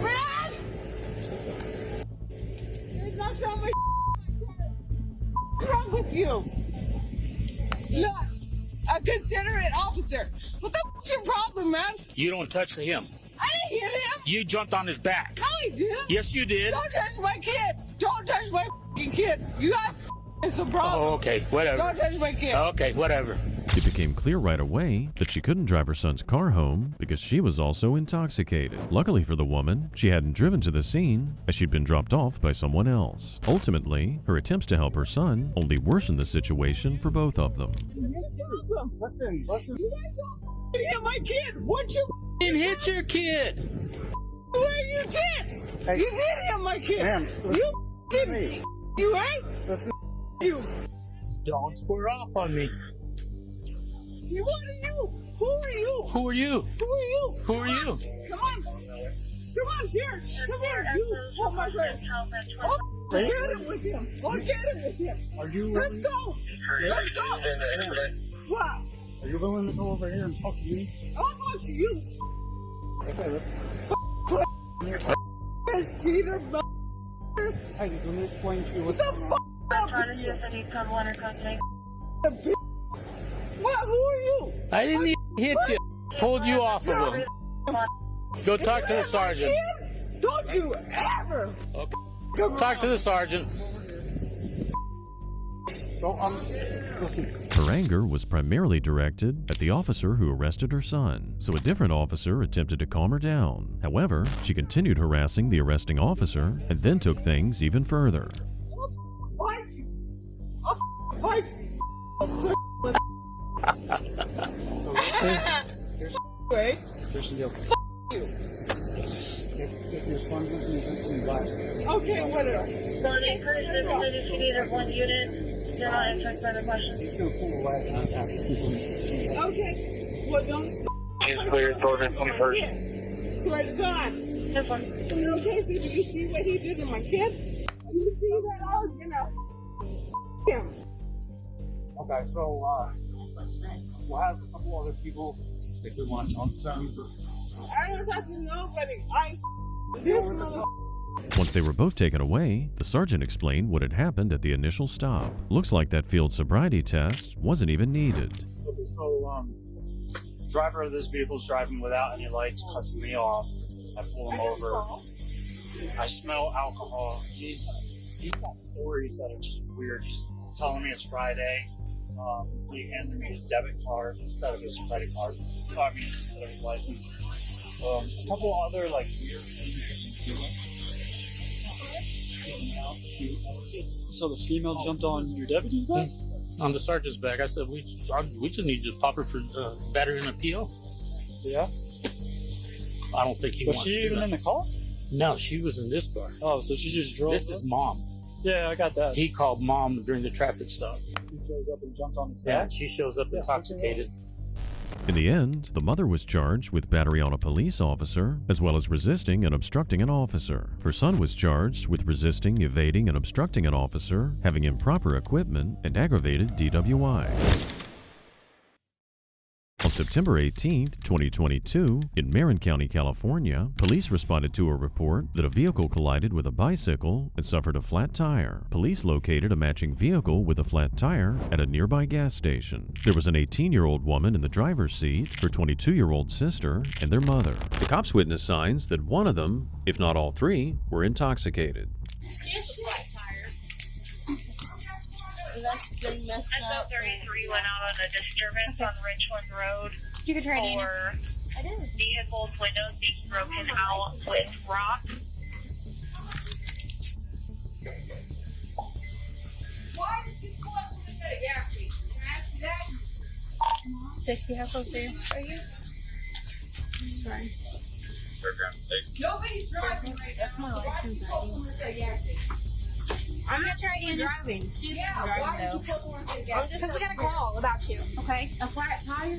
Brad? There's not so much what's wrong with you? Look, a considerate officer. What the is your problem, man? You don't touch him. I didn't hit him. You jumped on his back. No, he didn't. Yes, you did. Don't touch my kid. Don't touch my kid. You guys is the problem. Oh, okay, whatever. Don't touch my kid. Okay, whatever. It became clear right away that she couldn't drive her son's car home because she was also intoxicated. Luckily for the woman, she hadn't driven to the scene as she'd been dropped off by someone else. Ultimately, her attempts to help her son only worsened the situation for both of them. Listen. You guys don't hit my kid. What you didn't hit your kid. Where you did? Hey. You did hit my kid. Ma'am, You did me. You right? Listen. You. Don't square off on me. What are you? Who are you? Who are you? Who are you? Who are you? Come on. Come on, here. Come here. You hold my friend. Oh, get him with him. Oh, get him with him. Are you? Let's go. Let's go. What? Are you willing to go over here and talk to me? I'll talk to you. Okay, It's Peter. Hey, let me explain to you What the fuck? Trying to use any code 1 or code 3. What? Who are you? I didn't even hit you. Pulled you off of him. Go talk to the sergeant. Don't you ever. Okay. Talk to the sergeant. Listen. Her anger was primarily directed at the officer who arrested her son, so a different officer attempted to calm her down. However, she continued harassing the arresting officer and then took things even further. I'll fight you. I'll fight you. Wait. Here's the deal. You. If your son gives me a black. Okay, whatever. So the increase for the city of 1 unit. You're not answering further questions. He's going to pull away and I'm after people. Okay. Well, don't. He's cleared for 21st. Swear to God. This one. Okay, so do you see what he did to my kid? You see that? I was gonna him. Okay, so we'll have a couple other people if we want to talk to them. I don't talk to nobody. This mother. Once they were both taken away, the sergeant explained what had happened at the initial stop. Looks like that field sobriety test wasn't even needed. Okay, so driver of this vehicle is driving without any lights, cuts me off. I pull him over. I smell alcohol. He's got stories that are just weird. He's telling me it's Friday. He handed me his debit card instead of his credit card. I mean, instead of his license. A couple other like weird things. So the female jumped on your deputy's back? On the sergeant's back. I said, we just need to pop her for battery and appeal. Yeah. I don't think he Was wants she to do even that. in the car? No, she was in this car. Oh, so she just drove This up? is mom. Yeah, I got that. He called mom during the traffic stop. She shows up and jumps on his Yeah, back? she shows up intoxicated. In the end, the mother was charged with battery on a police officer, as well as resisting and obstructing an officer. Her son was charged with resisting, evading, and obstructing an officer, having improper equipment, and aggravated DWI. On September 18, 2022, in Marin County, California, police responded to a report that a vehicle collided with a bicycle and suffered a flat tire. Police located a matching vehicle with a flat tire at a nearby gas station. There was an 18-year-old woman in the driver's seat, her 22-year-old sister, and their mother. The cops witnessed signs that one of them, if not all three, were intoxicated. That's been messed up. SL 33 went out on a disturbance on Richland Road You can try it, for I did. Vehicle's windows being broken out with rocks. Why did you pull up from the gas station? Can I ask you that? 60, how close are you? Sorry. Nobody's driving right That's my license ID. I'm not trying to driving. She's driving though. Because we got a call about you, okay? A flat tire?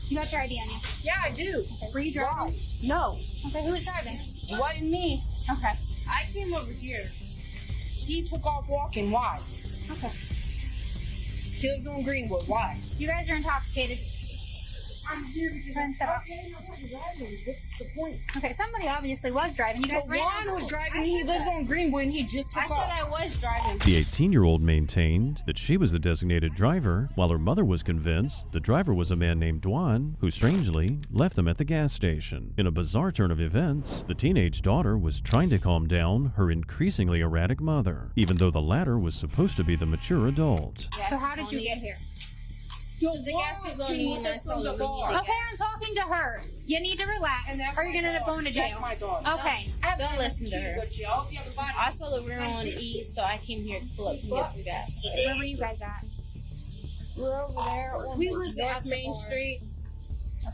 You got your ID on you? Yeah, I do. Okay. Were you driving? No. Okay, who was driving? It wasn't me. Okay. I came over here. She took off walking. Why? Okay. She lives on Greenwood. Why? You guys are intoxicated. I'm here because I'm step up. Okay, no, I'm driving. What's the point? Okay, somebody obviously was driving. You guys But ran Juan over- was driving. He lives on Greenwood and he just took off. I said I was driving. The 18-year-old maintained that she was the designated driver, while her mother was convinced the driver was a man named Dwan, who strangely left them at the gas station. In a bizarre turn of events, the teenage daughter was trying to calm down her increasingly erratic mother, even though the latter was supposed to be the mature adult. So how did you get here? The gas was on me and I saw the bar. Okay, I'm talking to her. You need to relax, or you're gonna end up going to jail. That's my daughter. Okay. Don't listen to her. I saw that we were on E, so I came here to pull up and get some gas. Where were you guys at? We're over there. We was North Main Street.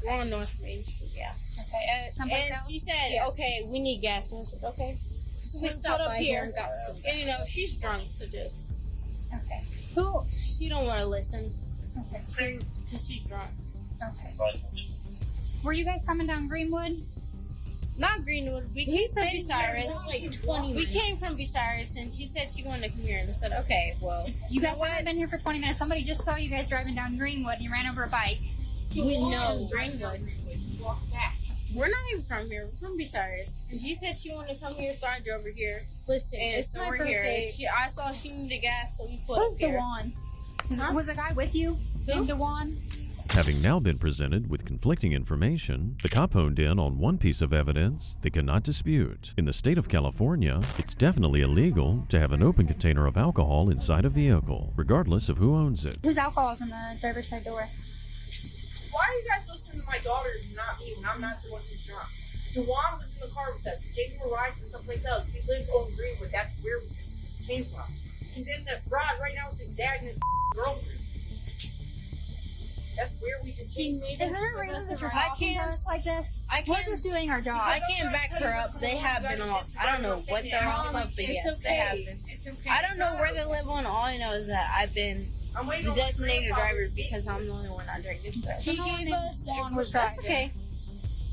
We're on North Main Street, yeah. Okay, someplace And else? she said, okay, we need gas. And I said, okay. So we put stopped up by here here and got some. And you know, she's drunk, so just. Okay. Who? She don't want to listen. Okay. Because she's drunk. Okay. Were you guys coming down Greenwood? Not Greenwood. We came from Bucyrus. Like 20 we came from Bucyrus, and she said she wanted to come here. And I said, okay, well. You guys haven't been here for 20 minutes. Somebody just saw you guys driving down Greenwood and you ran over a bike. We know Greenwood. We're not even from here. We're from Bucyrus. And she said she wanted to come here, so I drove her here. Listen, and it's so my we're birthday. Here. I saw she needed gas, so we put Who's up here. DeJuan? Was a guy with you named DeJuan? Having now been presented with conflicting information, the cop honed in on one piece of evidence they cannot dispute. In the state of California, it's definitely illegal to have an open container of alcohol inside a vehicle, regardless of who owns it. Whose alcohol's in the driver's side door? Why are you guys listening to my daughters, not me, when I'm not the one who's drunk? DeJuan was in the car with us. He gave him a ride from someplace else. He lives on Greenwood. That's where we just came from. He's in the garage right now with his dad and his girlfriend. That's where we just came from. Is there a reason that you're talking to us like this? We're just doing our job. I can't back her up. They have been off. I don't know what they're off of, but yes, they have been. It's okay. I don't know where they live on. All I know is that I've been the designated driver because I'm the only one not drinking. So. She gave us That's okay.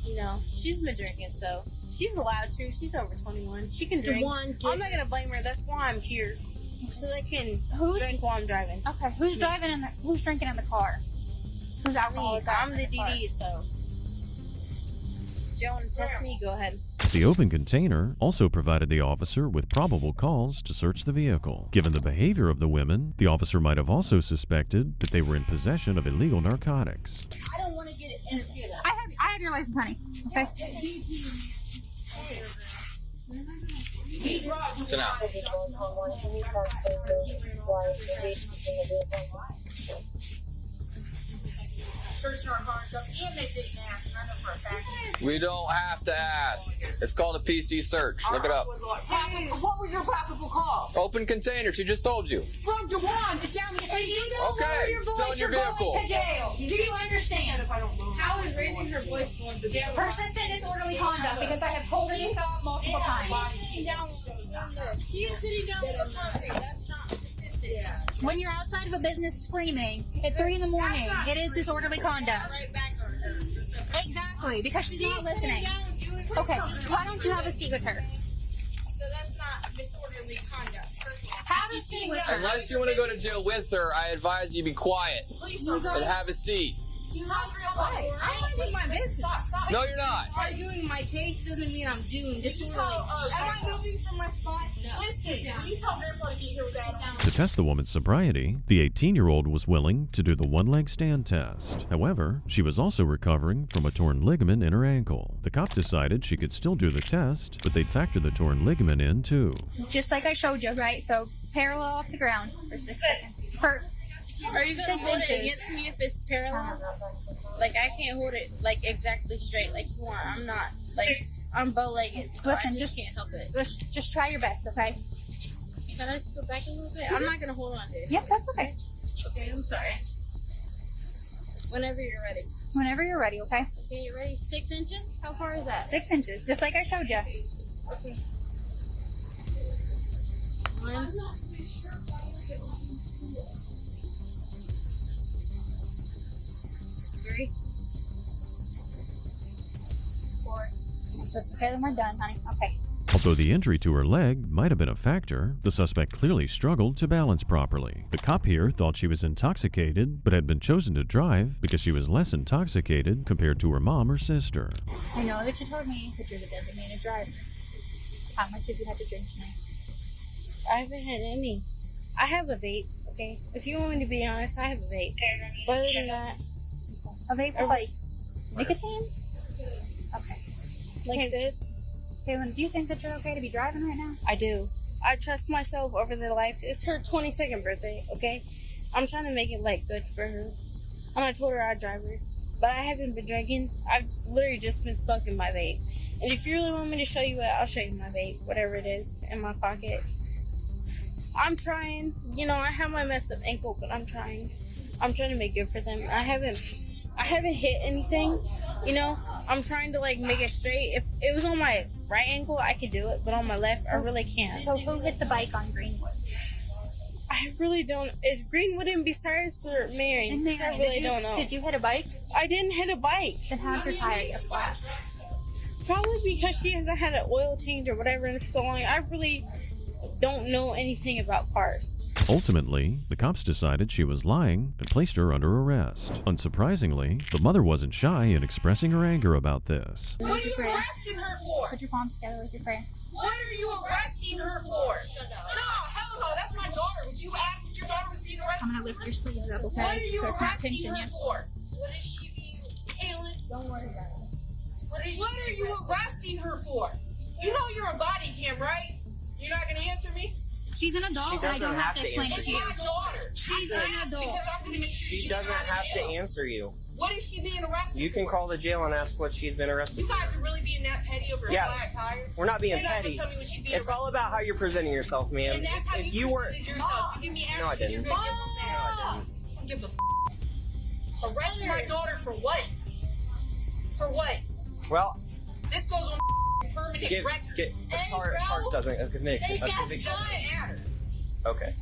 You know, she's been drinking, so she's allowed to. She's over 21. She can drink. I'm not gonna blame her. That's why I'm here, so they can drink while I'm driving. Okay, who's driving in the? Who's drinking in the car? Who's alcohol is I'm the DD, so. Do you want to test me? Go ahead. The open container also provided the officer with probable cause to search the vehicle. Given the behavior of the women, the officer might have also suspected that they were in possession of illegal narcotics. I don't want to get it interfered. I have your license, honey. Okay. Sit down. Searching our car and stuff, and they didn't ask, and I know for a fact. We don't have to ask. It's called a PC search. Look it up. What was your probable cause? Open container. She just told you. From DeJuan to tell me if you don't Okay, lower your still voice, in your you're vehicle. going to jail. Do you understand? How is raising her voice going to jail? Persistent disorderly conduct because I have told her this out multiple times. She is sitting down with her concrete. That's not persistent. When you're outside of a business screaming at 3 in the morning, it is disorderly conduct. Right back on her. Exactly, because she's not listening. Okay, why don't you have a seat with her? So that's not disorderly conduct. Have a seat with her. Unless you want to go to jail with her, I advise you be quiet and have a seat. She's not quiet. I'm doing my business. No, you're not. Arguing my case doesn't mean I'm doing disorderly. Am I moving from my spot? No. Listen, you tell Grandpa to get here with that. To test the woman's sobriety, the 18-year-old was willing to do the one-leg stand test. However, she was also recovering from a torn ligament in her ankle. The cop decided she could still do the test, but they'd factor the torn ligament in too. Just like I showed you, right? So parallel off the ground for 6 seconds. Are you gonna hold it against me if it's parallel? Like I can't hold it like exactly straight like you want. I'm not like I'm bow-legged, so I just can't help it. Just try your best, okay? Can I just go back a little bit? I'm not gonna hold on to it. Yep, that's okay. Okay, I'm sorry. Whenever you're ready. Whenever you're ready, okay? Okay, you ready? 6 inches? How far is that? 6 inches, just like I showed you. Okay. 1. 3. 4. That's okay, then we're done, honey. Okay. Although the injury to her leg might have been a factor, the suspect clearly struggled to balance properly. The cop here thought she was intoxicated, but had been chosen to drive because she was less intoxicated compared to her mom or sister. I know that you told me that you're the designated driver. How much have you had to drink tonight? I haven't had any. I have a vape, okay? If you want me to be honest, I have a vape. But other than that, a vape like nicotine? Okay. Like this. Kaylin, do you think that you're okay to be driving right now? I do. I trust myself over their life. It's her 22nd birthday, okay? I'm trying to make it, like, good for her. And I told her I'd drive her. But I haven't been drinking. I've literally just been smoking my vape. And if you really want me to show you it, I'll show you my vape, whatever it is, in my pocket. I'm trying. You know, I have my messed up ankle, but I'm trying. I'm trying to make it for them. I haven't hit anything, you know? I'm trying to, like, make it straight. If it was on my right ankle, I could do it, but on my left, I really can't. So who hit the bike on Greenwood? I really don't. Is Greenwood in Besides or Marion? Because I really don't know. Did you hit a bike? I didn't hit a bike. Then how'd your tire get flat? Probably because she hasn't had an oil change or whatever in so long. I really don't know anything about cars. Ultimately, the cops decided she was lying and placed her under arrest. Unsurprisingly, the mother wasn't shy in expressing her anger about this. What are you arresting her for? Put your palms together with your prayer. What are you arresting her for? No, hell no, that's my daughter. Would you ask that your daughter was being arrested? I'm gonna lift your sleeves up, okay? What are you so it's not arresting pinching her you. for? What is she being, Kaylin? Don't worry about it. What are you arresting her for? You know you're a body cam, right? You're not gonna answer me? She's an adult, and I don't have to explain it to you. It's my daughter. She's an adult. Because I'm gonna make sure She doesn't have to answer you. What is she being arrested You can for? call the jail and ask what she's been arrested You for. guys are really being that petty over a flat tire? We're not being You're not gonna petty. tell me what she's being It's all about how you're presenting yourself, man. And that's how If you were, presented yourself. You give me No, I attitude, you're didn't. gonna give them that. I don't give a f. Arrest my daughter for what? For what? well, This goes on permanent record. Charge doesn't a conviction. Hey, A guys, conviction. doesn't matter. Okay.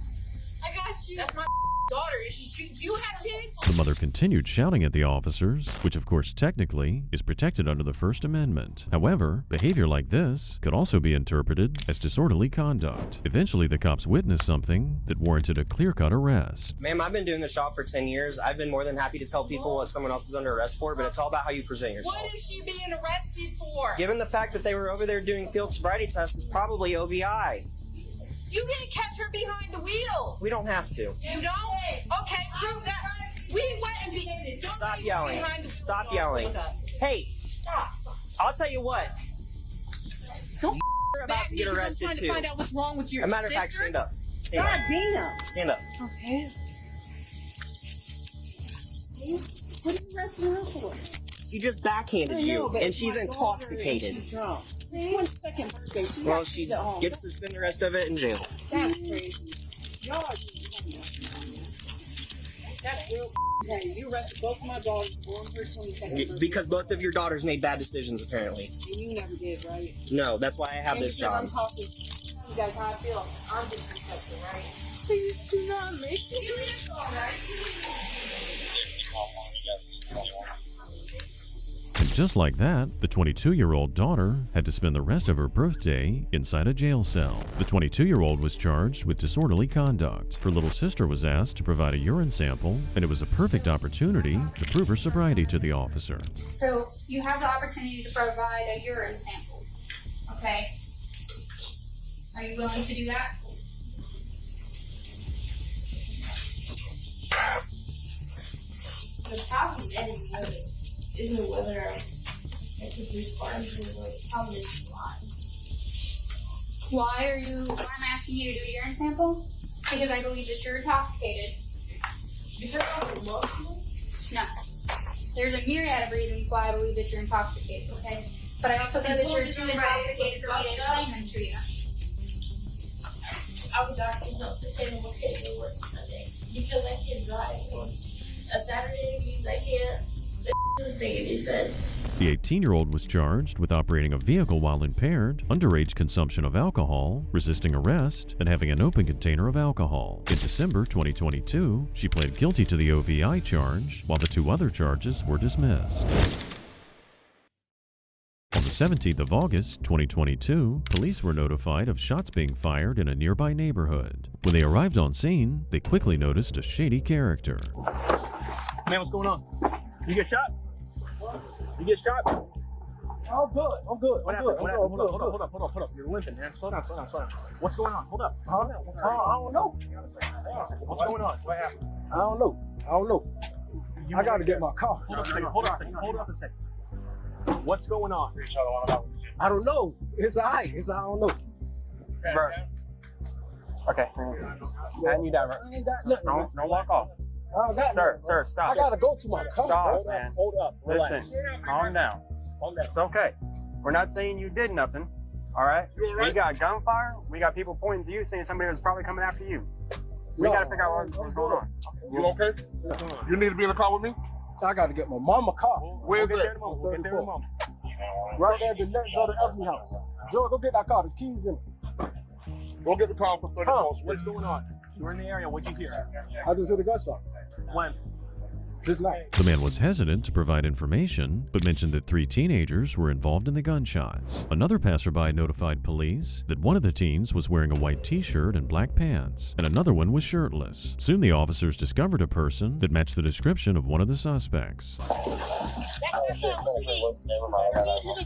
I got you. That's my daughter. Do you have kids? The mother continued shouting at the officers, which of course technically is protected under the First Amendment. However, behavior like this could also be interpreted as disorderly conduct. Eventually, the cops witnessed something that warranted a clear-cut arrest. Ma'am, I've been doing this job for 10 years. I've been more than happy to tell people what someone else is under arrest for, but it's all about how you present yourself. What is she being arrested for? Given the fact that they were over there doing field sobriety tests, it's probably OVI. You didn't catch her behind the wheel. We don't have to. You don't? Okay, prove that. We went and beat. Stop yelling. Stop yelling. Hey, Stop. I'll tell you what. Don't You're about to get arrested I'm trying too. to find out what's wrong with your As a matter of fact, sister. stand up. Stand God up. damn. Stand up. Okay. What are you arresting her for? She just backhanded you, and she's intoxicated. She's drunk. 22nd birthday. She's Well, not- she she's at home. gets to spend the rest of it in jail. That's crazy. Y'all are That's real petty. You arrested both my daughters for her 22nd birthday. Because both of your daughters made bad decisions, apparently. And you never did, right? No, that's why I have And this because job. I'm talking, you guys how I feel. I'm disrespectful, right? Please do not make it. Alright. And just like that, the 22-year-old daughter had to spend the rest of her birthday inside a jail cell. The 22-year-old was charged with disorderly conduct. Her little sister was asked to provide a urine sample, and it was a perfect opportunity to prove her sobriety to the officer. So you have the opportunity to provide a urine sample, okay? Are you willing to do that? The problem isn't whether I could be sparring the problem is why. Why am I asking you to do a urine sample? Because I believe that you're intoxicated No. There's a myriad of reasons why I believe that you're intoxicated, okay? But I also think that you're too intoxicated for me to explain them to you. I was asking him the same was hitting me work Sunday because I can't drive on a Saturday means I can't. Doesn't make any sense. The 18-year-old was charged with operating a vehicle while impaired, underage consumption of alcohol, resisting arrest, and having an open container of alcohol. In December 2022, she pled guilty to the OVI charge, while the 2 other charges were dismissed. On the 17th of August, 2022, police were notified of shots being fired in a nearby neighborhood. When they arrived on scene, they quickly noticed a shady character. Man, what's going on? You get shot? You get shot? I'm good. I'm good. What happened? Hold up. You're limping, man. Slow down. What's going on? Hold up. I don't know. What's going on? What happened? I don't know. I gotta get my car. Hold up a second. What's going on? I don't know. It's I don't know. Bro. Okay. Patting you down, right? Don't walk off. Sir, stop. I gotta go to my car. Stop, man. Hold up. Listen, calm down. It's okay. We're not saying you did nothing. All right? We got gunfire. We got people pointing to you saying somebody was probably coming after you. We gotta figure out what's going on. You okay? You need to be in the car with me? I gotta get my mama car. Where's it? Right there at the next door to Ebony house. Joe, go get that car. The keys in it. Go get the car for 34th Street. What's going on? You were in the area. What'd you hear? I just heard a gunshot. When? Just now. The man was hesitant to provide information, but mentioned that 3 teenagers were involved in the gunshots. Another passerby notified police that one of the teens was wearing a white t-shirt and black pants, and another one was shirtless. Soon the officers discovered a person that matched the description of one of the suspects. He just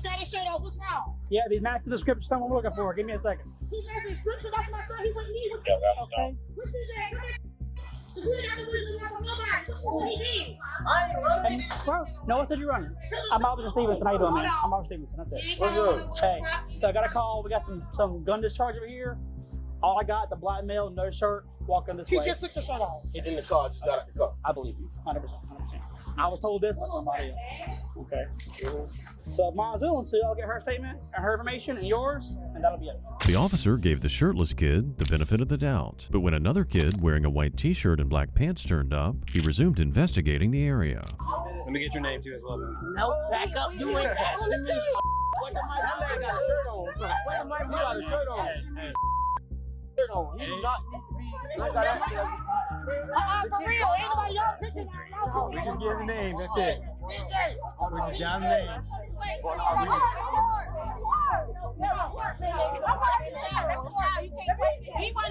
got his shirt off. What's wrong? Yeah, these match the description someone looking for. Give me a second. He matched the description. That's my son. He wouldn't need it. Okay. What's his name? You ain't got no reason to run from nobody. What he mean? I ain't running. Bro, no one said you're running. I'm Officer Stevenson. How you doing, man? I'm Officer Stevenson. That's it. What's up? Hey, so I got a call. We got some gun discharge over here. All I got is a black male, no shirt, walking this way. He just took the shirt off. He's in the car. Just got out the car. I believe you. 100%. I was told this by somebody else. Okay. So if Mom's willing to, I'll get her statement and her information and yours, and that'll be it. The officer gave the shirtless kid the benefit of the doubt, but when another kid wearing a white t-shirt and black pants turned up, he resumed investigating the area. Let me get your name too as well. Nope, back up. You ain't passing me. What the mic? That man got a shirt on. What the mic? You got a shirt on. Shirt on. He do not need to be. For real. Ain't nobody y'all picking out. We just give the name. That's it. We just got the name.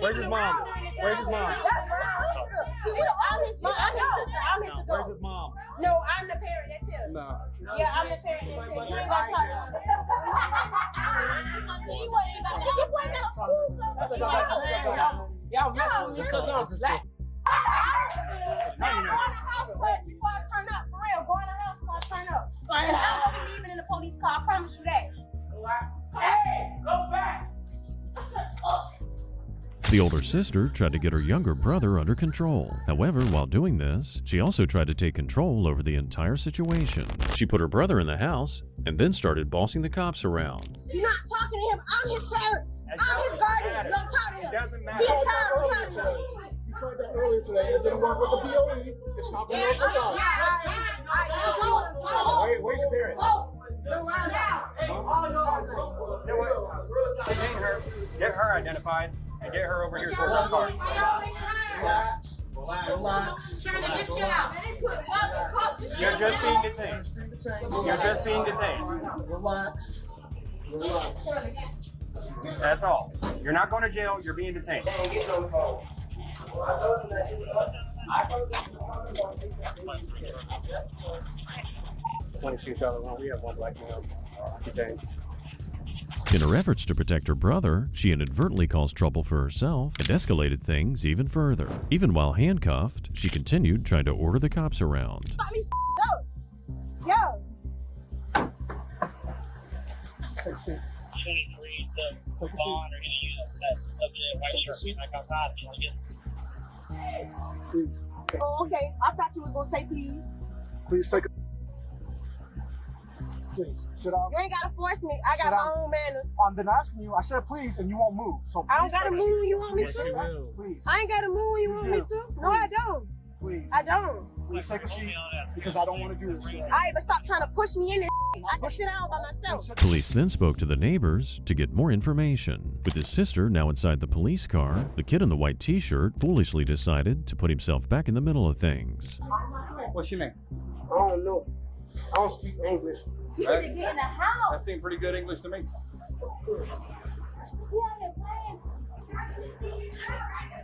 Where's his mom? Where's his mom? I'm his sister. I'm his adult. Where's his mom? No, I'm the parent. That's him. No. Yeah, I'm the parent. That's him. You ain't got to talk to him. He wasn't even got no school. Y'all messing with me because I'm black. Go in the house first before I turn up. For real, go in the house before I turn up. And I won't be leaving in the police car. I promise you that. Hey, go back. The older sister tried to get her younger brother under control. However, while doing this, she also tried to take control over the entire situation. She put her brother in the house and then started bossing the cops around. You're not talking to him. I'm his parent. I'm his guardian. Don't talk to him. It doesn't matter. Be a child. Don't talk to him. You tried that earlier today. It didn't work with the BOE. It's not going to work with us. Where's your parents? Get her identified and get her over here towards the car. Relax. Trying to just chill out. You're just being detained. You're just being detained. Relax. That's all. You're not going to jail. You're being detained. We have one black male detained. In her efforts to protect her brother, she inadvertently caused trouble for herself and escalated things even further. Even while handcuffed, she continued trying to order the cops around. Yo. 23, the bond are going to use that white shirt back outside. Please. Oh, okay. I thought you was gonna say please. Please take a... Please, sit down. You ain't gotta force me. I got Sit my down. own manners. I've been asking you. I said please, and you won't move. So I don't please gotta take a move seat. when you want me Yes, to. you will. Please. I ain't gotta move when you want me do. to. No, I don't. Please. I don't. Please take a seat because I don't want to do this. Today. I even stop trying to push me in there. I can sit down by myself. Police then spoke to the neighbors to get more information. With his sister now inside the police car, the kid in the white t-shirt foolishly decided to put himself back in the middle of things. What's your name? I don't know. I don't speak English. You should get in the house. That seemed pretty good English to me.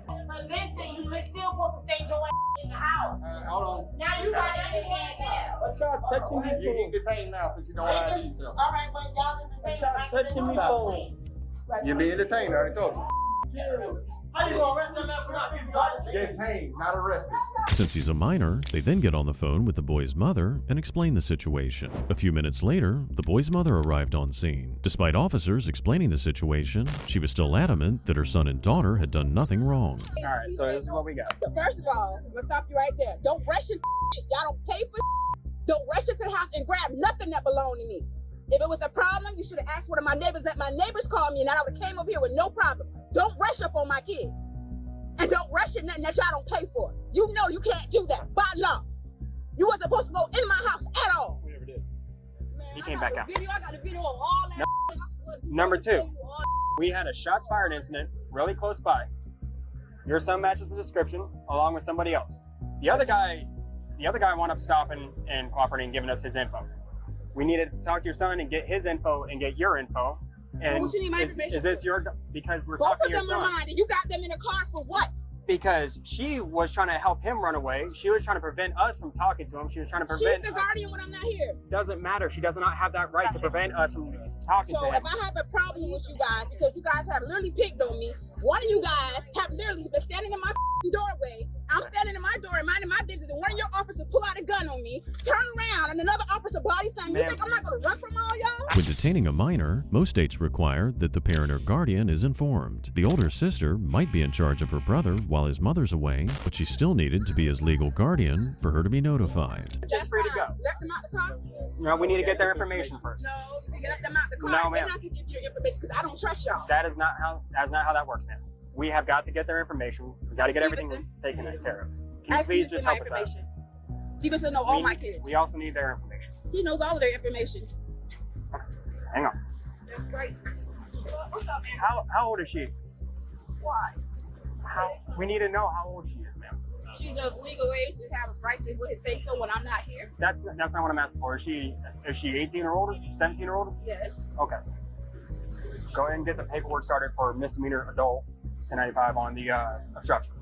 But listen, you still supposed to stay your ass in the house. Hold on. Now you got everything now. What y'all touching me You for? get detained now since you don't ID yourself. All right, but y'all just What y'all touching me for? You're being detained, I already told you. How you gonna arrest them for not being Detained, not arrested. Since he's a minor, they then get on the phone with the boy's mother and explain the situation. A few minutes later, the boy's mother arrived on scene. Despite officers explaining the situation, she was still adamant that her son and daughter had done nothing wrong. All right, so this is what we got. First of all, I'm gonna stop you right there. Don't rush your y'all don't pay for don't rush into the house and grab nothing that belonged to me. If it was a problem, you should have asked one of my neighbors. Let my neighbors call me, and I would have came over here with no problem. Don't rush up on my kids. And don't rush at nothing that y'all don't pay for. You know you can't do that by law. You wasn't supposed to go in my house at all. We never did. Man, He came back out. I got a video of all that. Number two, we had a shots fired incident really close by. Your son matches the description along with somebody else. The other guy wound up stopping and cooperating and giving us his info. We needed to talk to your son and get his info and get your info. And What you need my information is this your, because we're Both talking of to them your are son. mine, and you got them in a car for what? Because she was trying to help him run away. She was trying to prevent us from talking to him. She was trying to She's prevent the guardian when I'm not here. Doesn't matter. She does not have that right to prevent us from talking So to him. if I have a problem with you guys, because you guys have literally picked on me, one of you guys have literally been standing in my doorway. I'm standing in my door and minding my business, and one of your officers pull out a gun on me, turn around, and another officer body slam me. You think I'm not gonna run from all y'all? When detaining a minor, most states require that the parent or guardian is informed. The older sister might be in charge of her brother while his mother's away, but she still needed to be his legal guardian for her to be notified. Just free to go. Let them out the car? No, we need to get their information first. No, you let them out the car. No, They're ma'am. not gonna give you the information because I don't trust y'all. That's not how that works, man. We have got to get their information. We got to get everything taken care of. Can you Ask please Stevenson just my help us out? information. Stevenson know all my kids. We also need their information. He knows all of their information. Hang on. That's great. What's up, man? How old is she? Why? We need to know how old she is, ma'am. She's of legal age to have a right to go and say so when I'm not here. That's not what I'm asking for. Is she 18 or older? 17 or older? Yes. Okay. Go ahead and get the paperwork started for misdemeanor adult 1095 on the obstruction.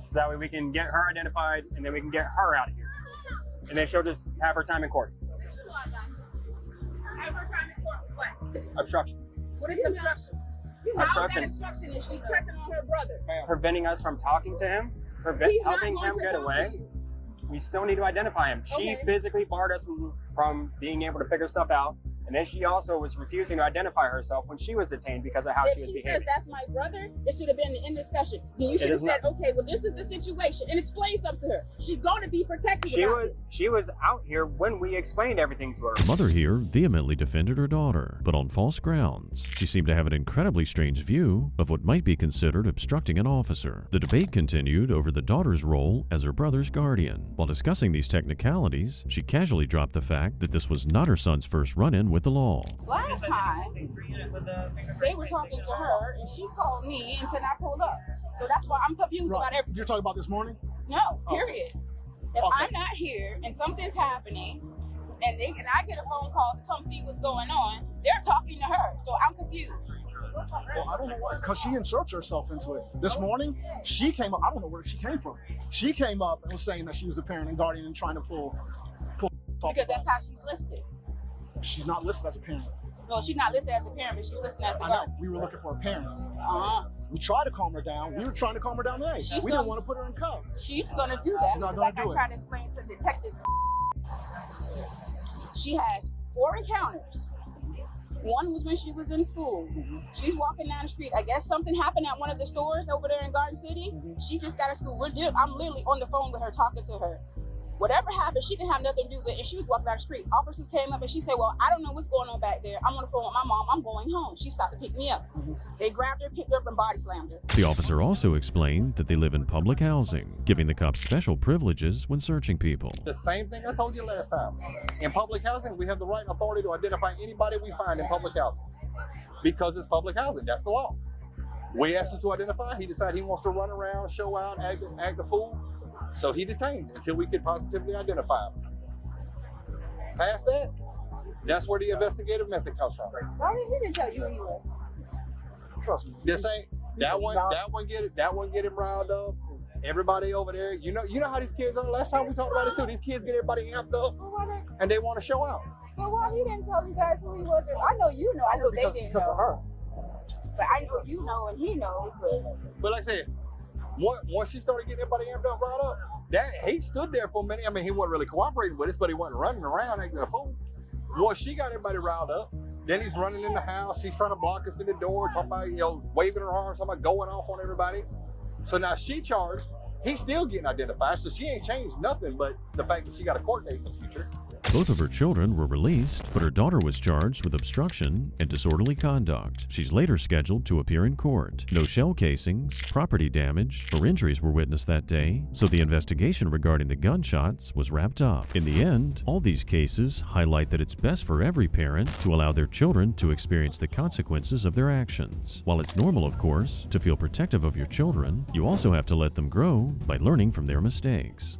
So that way we can get her identified and then we can get her out of here. And then she'll just have her time in court. Have her time in court for what? Obstruction. What is obstruction? How is that obstruction if she's checking on her brother? Preventing us from talking to him, He's not helping going him to get talk away. to you. We still need to identify him. She Okay. physically barred us from being able to figure stuff out. And then she also was refusing to identify herself when she was detained because of how If she was she behaving. says that's my brother, it should have been in discussion. Then you It should have is said, not. okay, well, this is the situation, and explain something to her. She's going to be protected. She was out here when we explained everything to her. The mother here vehemently defended her daughter, but on false grounds. She seemed to have an incredibly strange view of what might be considered obstructing an officer. The debate continued over the daughter's role as her brother's guardian. While discussing these technicalities, she casually dropped the fact that this was not her son's first run-in with the law. Last time, they were talking to her, and she called me until I pulled up. So that's why I'm confused about everything. You're talking about this morning? No, period. If Okay. I'm not here and something's happening, and I get a phone call to come see what's going on, they're talking to her. So I'm confused. Well, I don't know why, because she inserts herself into it. This morning, she came up. I don't know where she came from. She came up and was saying that she was the parent and guardian and trying to pull. Because that's how she's listed. She's not listed as a parent. No, she's not listed as a parent, but she's listed as a I know. guardian. We were looking for a parent. Uh-huh. We tried to calm her down. We were trying to calm her down today. She's We gonna- didn't want to put her in cuffs. She's gonna do that. She's not Like gonna do I it. tried to explain to Detective. She has 4 encounters One was when she was in school. She's walking down the street. I guess something happened at one of the stores over there in Garden City. She just got to school. I'm literally on the phone with her, talking to her. Whatever happened, she didn't have nothing to do with it, and she was walking down the street. Officers came up and she said, well, I don't know what's going on back there. I'm on the phone with my mom. I'm going home. She's about to pick me up. They grabbed her, picked her up, and body slammed her. The officer also explained that they live in public housing, giving the cops special privileges when searching people. The same thing I told you last time. In public housing, we have the right and authority to identify anybody we find in public housing because it's public housing. That's the law. We asked him to identify. He decided he wants to run around, show out, act a fool. So he detained until we could positively identify him. Past that, that's where the investigative method comes from. Why did he didn't tell you who he was? Trust me. This ain't that one get him riled up. Everybody over there, you know how these kids are. Last time we talked about this too. These kids get everybody amped up and they want to show out. But why he didn't tell you guys who he was? I know you know. I know they didn't know. Because of her. But I know you know and he knows. But like I said, once she started getting everybody amped up, riled up, he stood there for a minute. I mean, he wasn't really cooperating with us, but he wasn't running around acting a fool. Once she got everybody riled up, then he's running in the house. She's trying to block us in the door, talking about, waving her arms, talking about going off on everybody. So now she charged. He's still getting identified, so she ain't changed nothing but the fact that she got a court date in the future. Both of her children were released, but her daughter was charged with obstruction and disorderly conduct. She's later scheduled to appear in court. No shell casings, property damage, or injuries were witnessed that day, so the investigation regarding the gunshots was wrapped up. In the end, all these cases highlight that it's best for every parent to allow their children to experience the consequences of their actions. While it's normal, of course, to feel protective of your children, you also have to let them grow by learning from their mistakes.